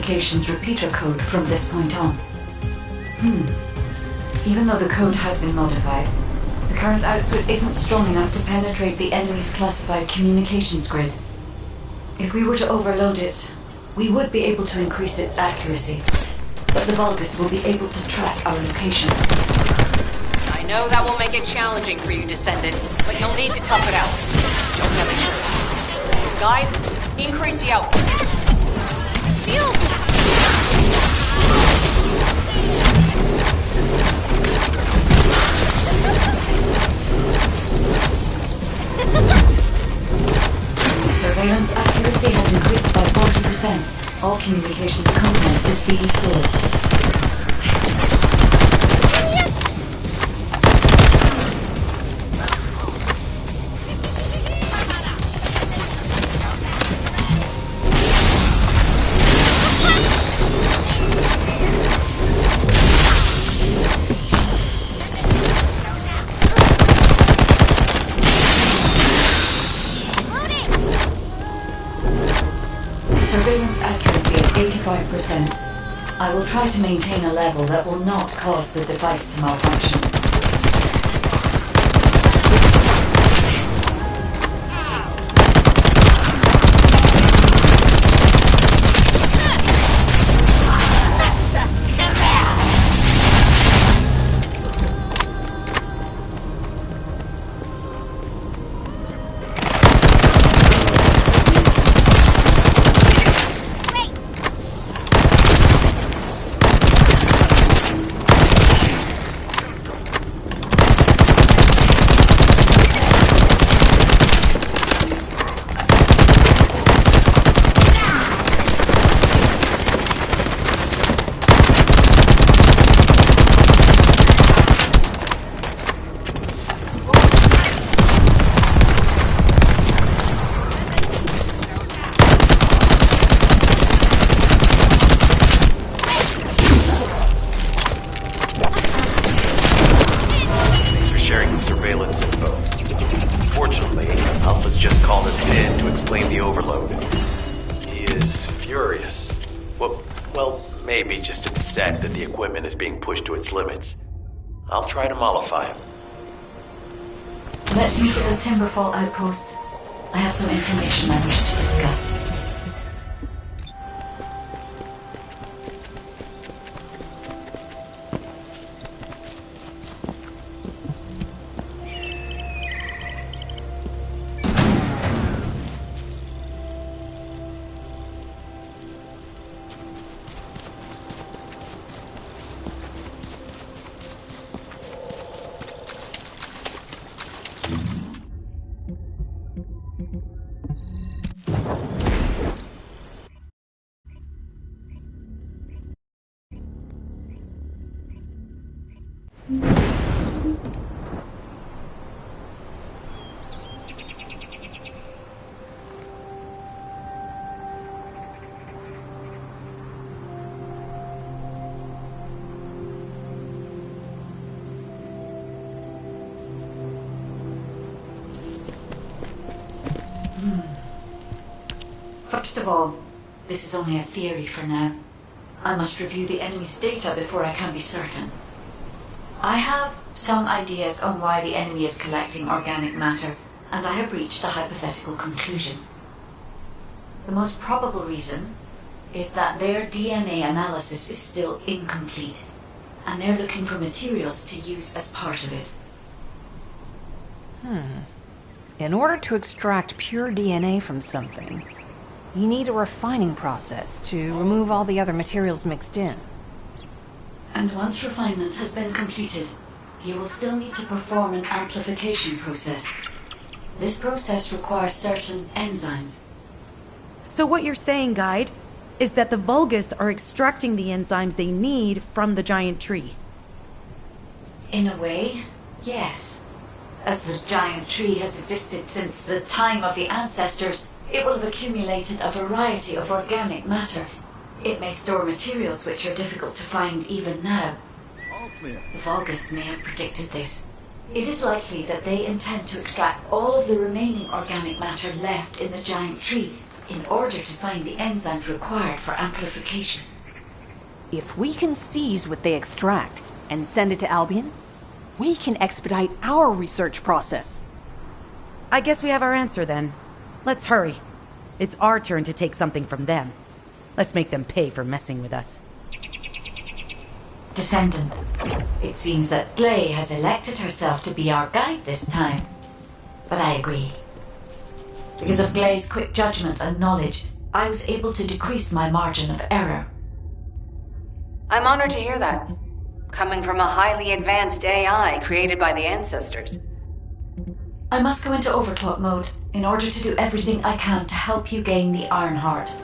S2: amplification's repeater code from this point on. Even though the code has been modified, the current output isn't strong enough to penetrate the enemy's classified communications grid. If we were to overload it, we would be able to increase its accuracy, but the Vulgus will be able to track our location.
S10: I know that will make it challenging for you, Descendant, but you'll need to tough it out. Don't have a Guide, increase the output. Shield!
S2: Surveillance accuracy has increased by 40%. All communications content is being stored. Surveillance accuracy at 85%. I will try to maintain a level that will not cause the device to malfunction.
S8: Maybe just upset that the equipment is being pushed to its limits. I'll try to mollify him.
S2: Let's meet at the Timberfall outpost. I have some information I wish to discuss. First of all, this is only a theory for now. I must review the enemy's data before I can be certain. I have some ideas on why the enemy is collecting organic matter, and I have reached a hypothetical conclusion. The most probable reason is that their DNA analysis is still incomplete, and they're looking for materials to use as part of it.
S5: In order to extract pure DNA from something, you need a refining process to remove all the other materials mixed in.
S2: And once refinement has been completed, you will still need to perform an amplification process. This process requires certain enzymes.
S7: So what you're saying, Guide, is that the Vulgus are extracting the enzymes they need from the giant tree.
S2: In a way, yes. As the giant tree has existed since the time of the ancestors, it will have accumulated a variety of organic matter. It may store materials which are difficult to find even now. The Vulgus may have predicted this. It is likely that they intend to extract all of the remaining organic matter left in the giant tree in order to find the enzymes required for amplification.
S5: If we can seize what they extract and send it to Albion, we can expedite our research process.
S7: I guess we have our answer then. Let's hurry. It's our turn to take something from them. Let's make them pay for messing with us.
S2: Descendant, it seems that Glay has elected herself to be our guide this time. But I agree. Because of Glay's quick judgment and knowledge, I was able to decrease my margin of error.
S10: I'm honored to hear that. Coming from a highly advanced AI created by the ancestors.
S2: I must go into overclock mode in order to do everything I can to help you gain the Iron Heart.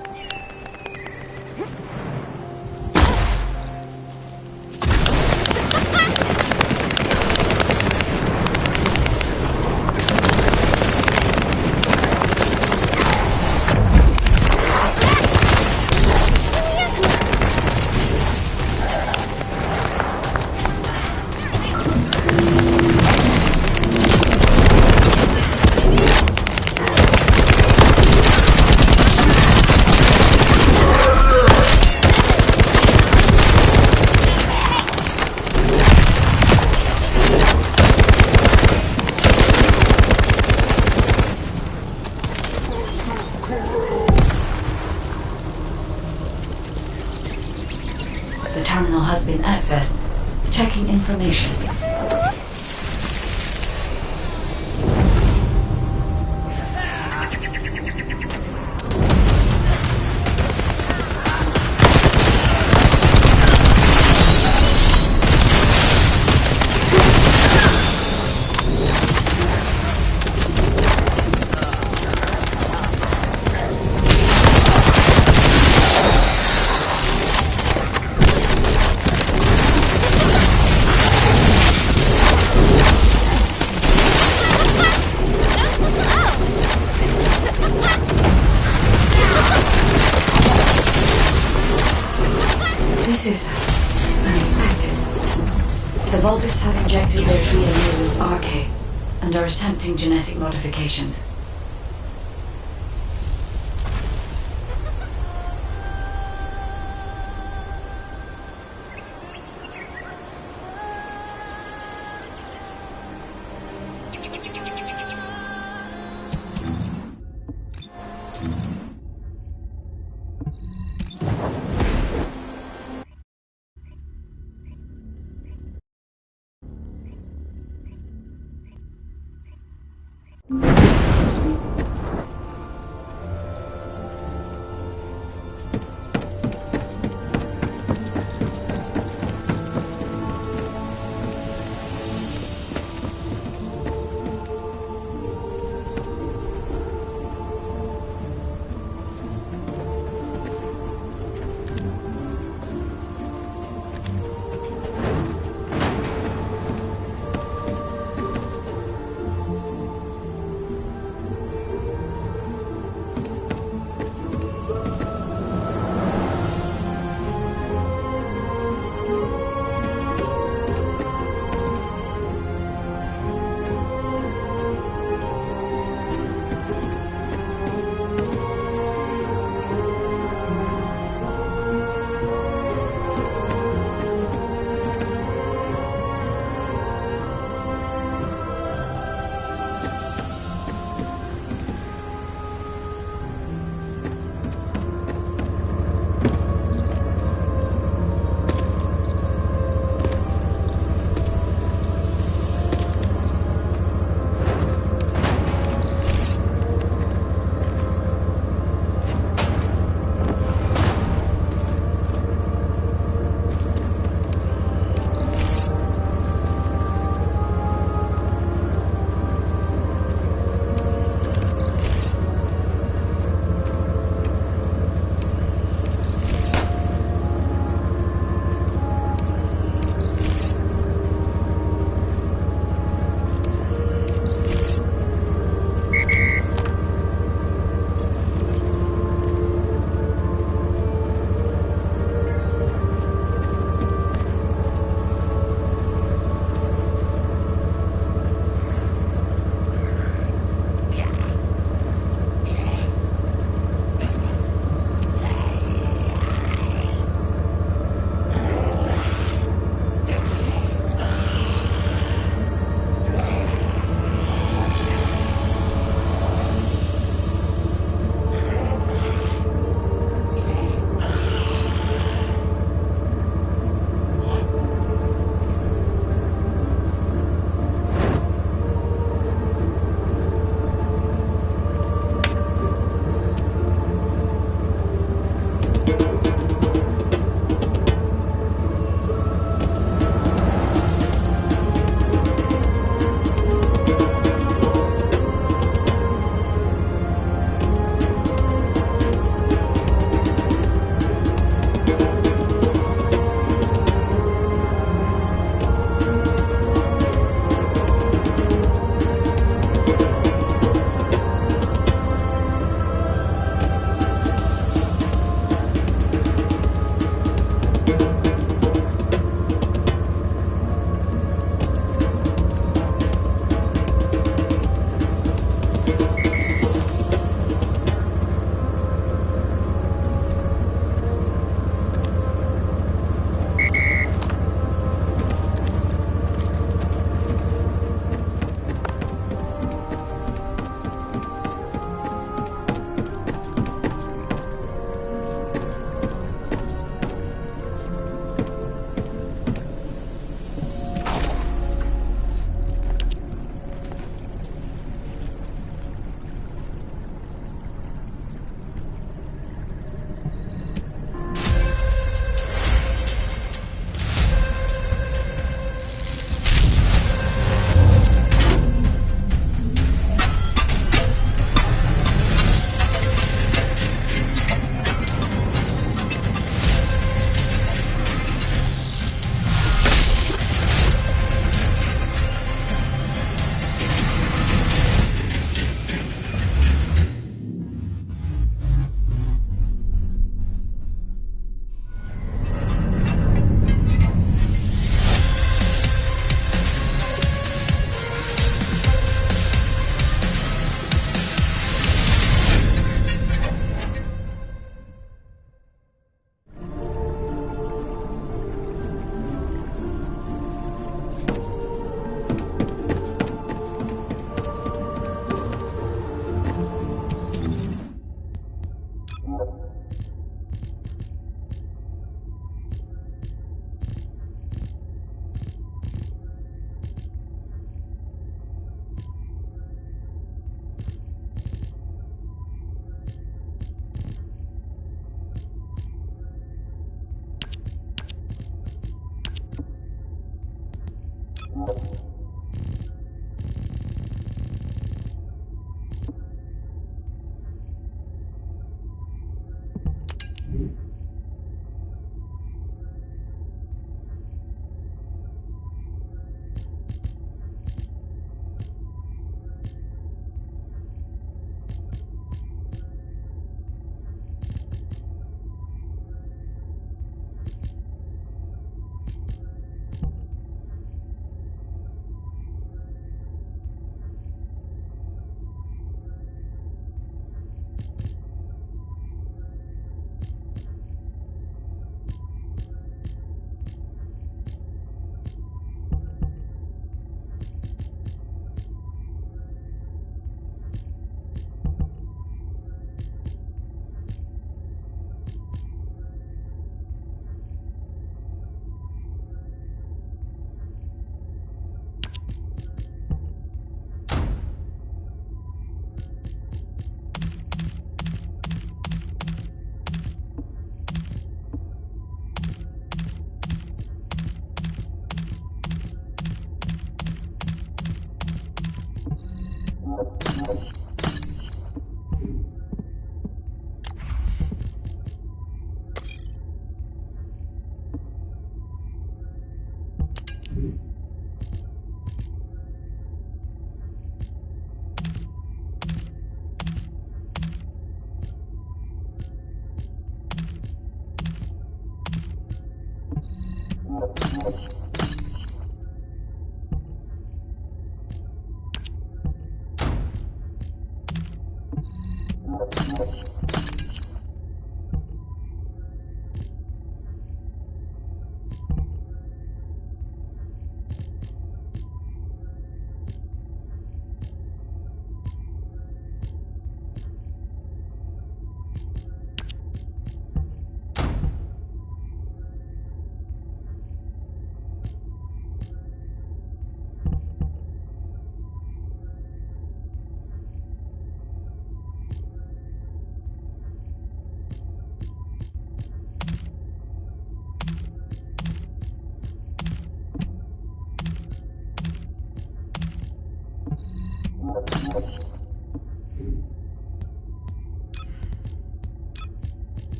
S2: The terminal has been accessed. Checking information. This is unexpected. The Vulgus have injected their DNA with RK and are attempting genetic modifications.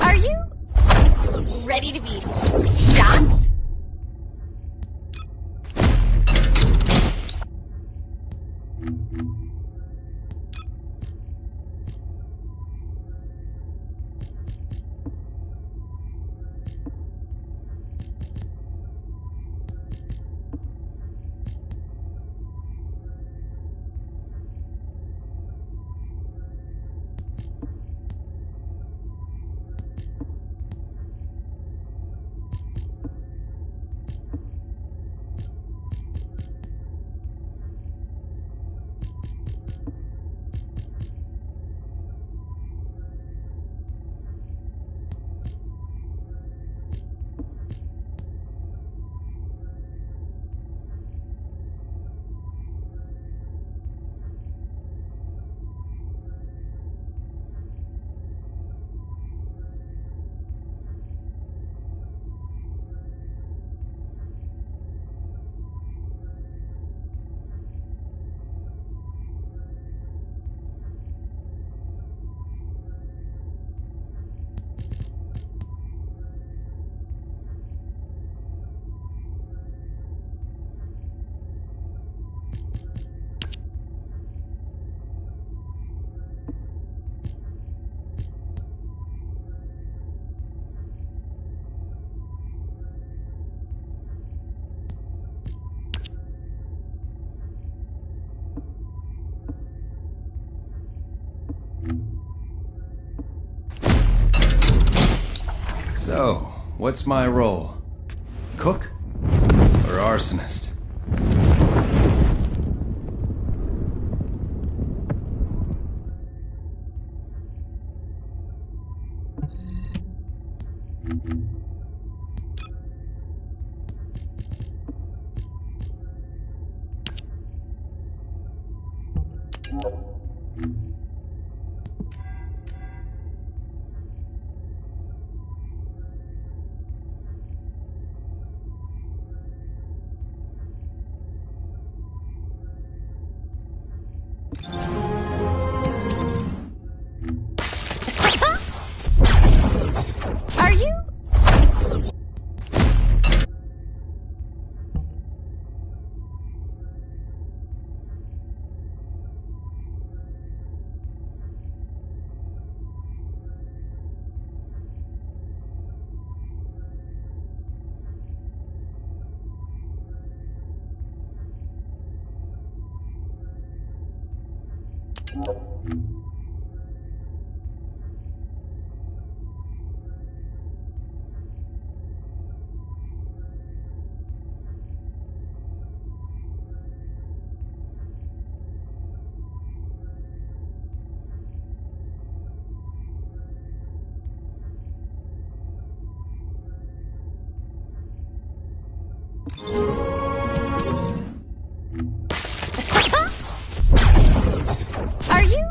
S1: Are you ready to be shocked?
S12: So, what's my role? Cook? Or arsonist?
S1: Are you? Are you?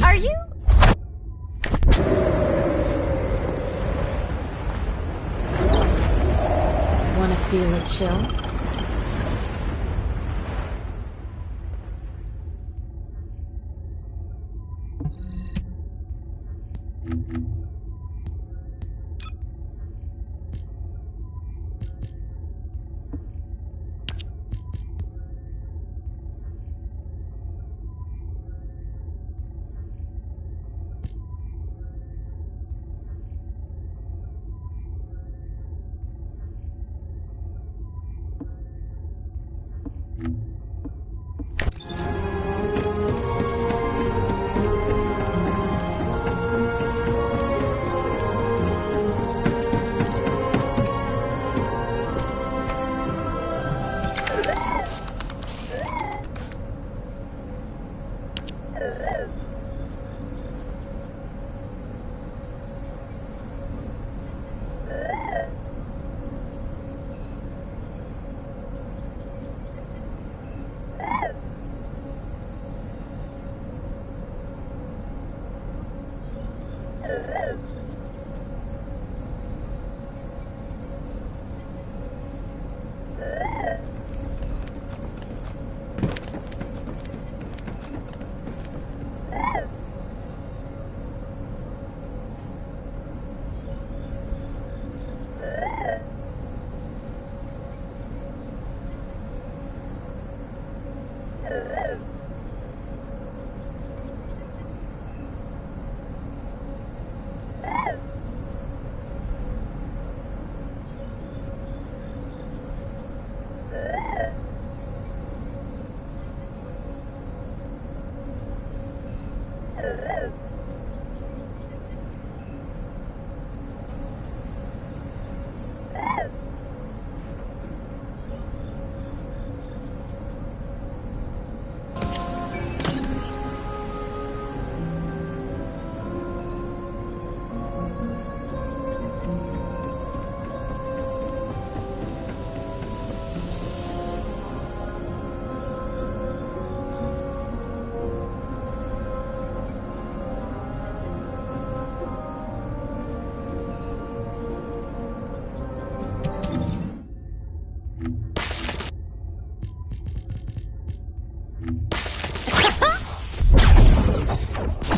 S1: Are you?
S2: Wanna feel a chill?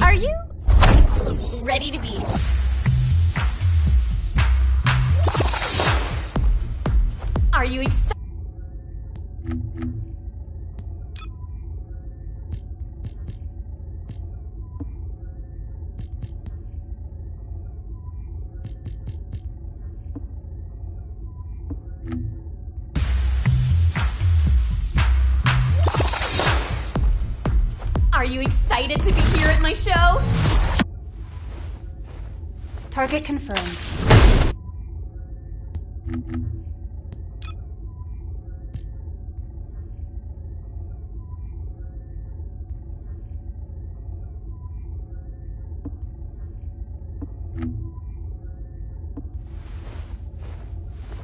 S1: Are you ready to be? Are you excited? Are you excited to be here at my show?
S2: Target confirmed.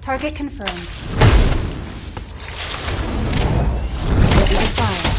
S2: Target confirmed. Ready to fire.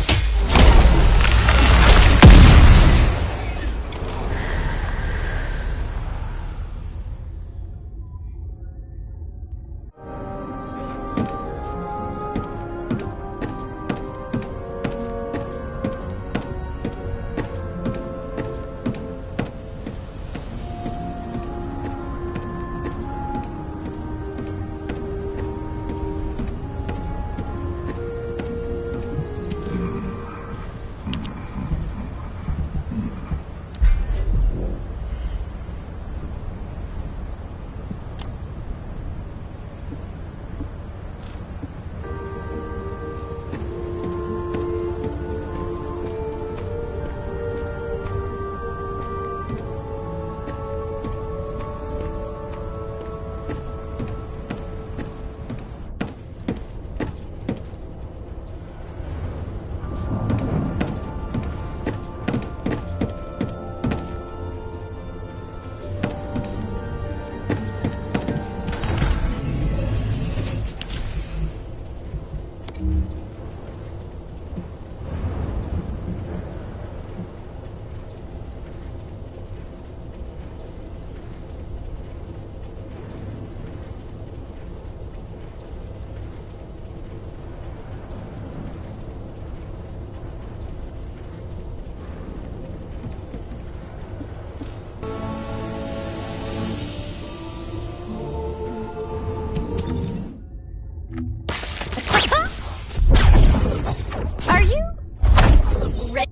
S1: Are you ready?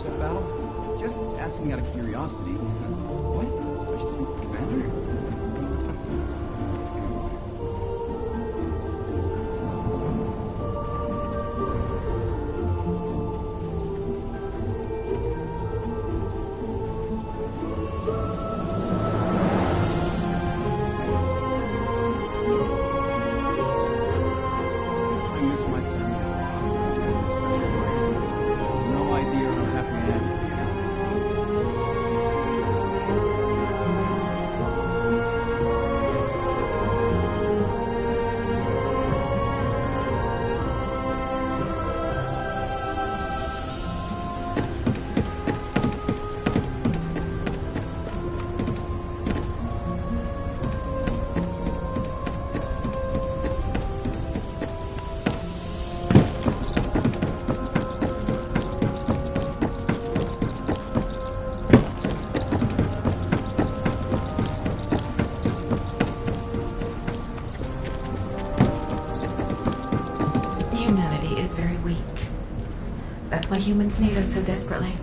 S17: said battle? Just asking out of curiosity. What? I should speak to the commander? I miss my family a lot. Especially you have no idea how happy I am to be out.
S6: Humanity is very weak. That's why humans need us so desperately.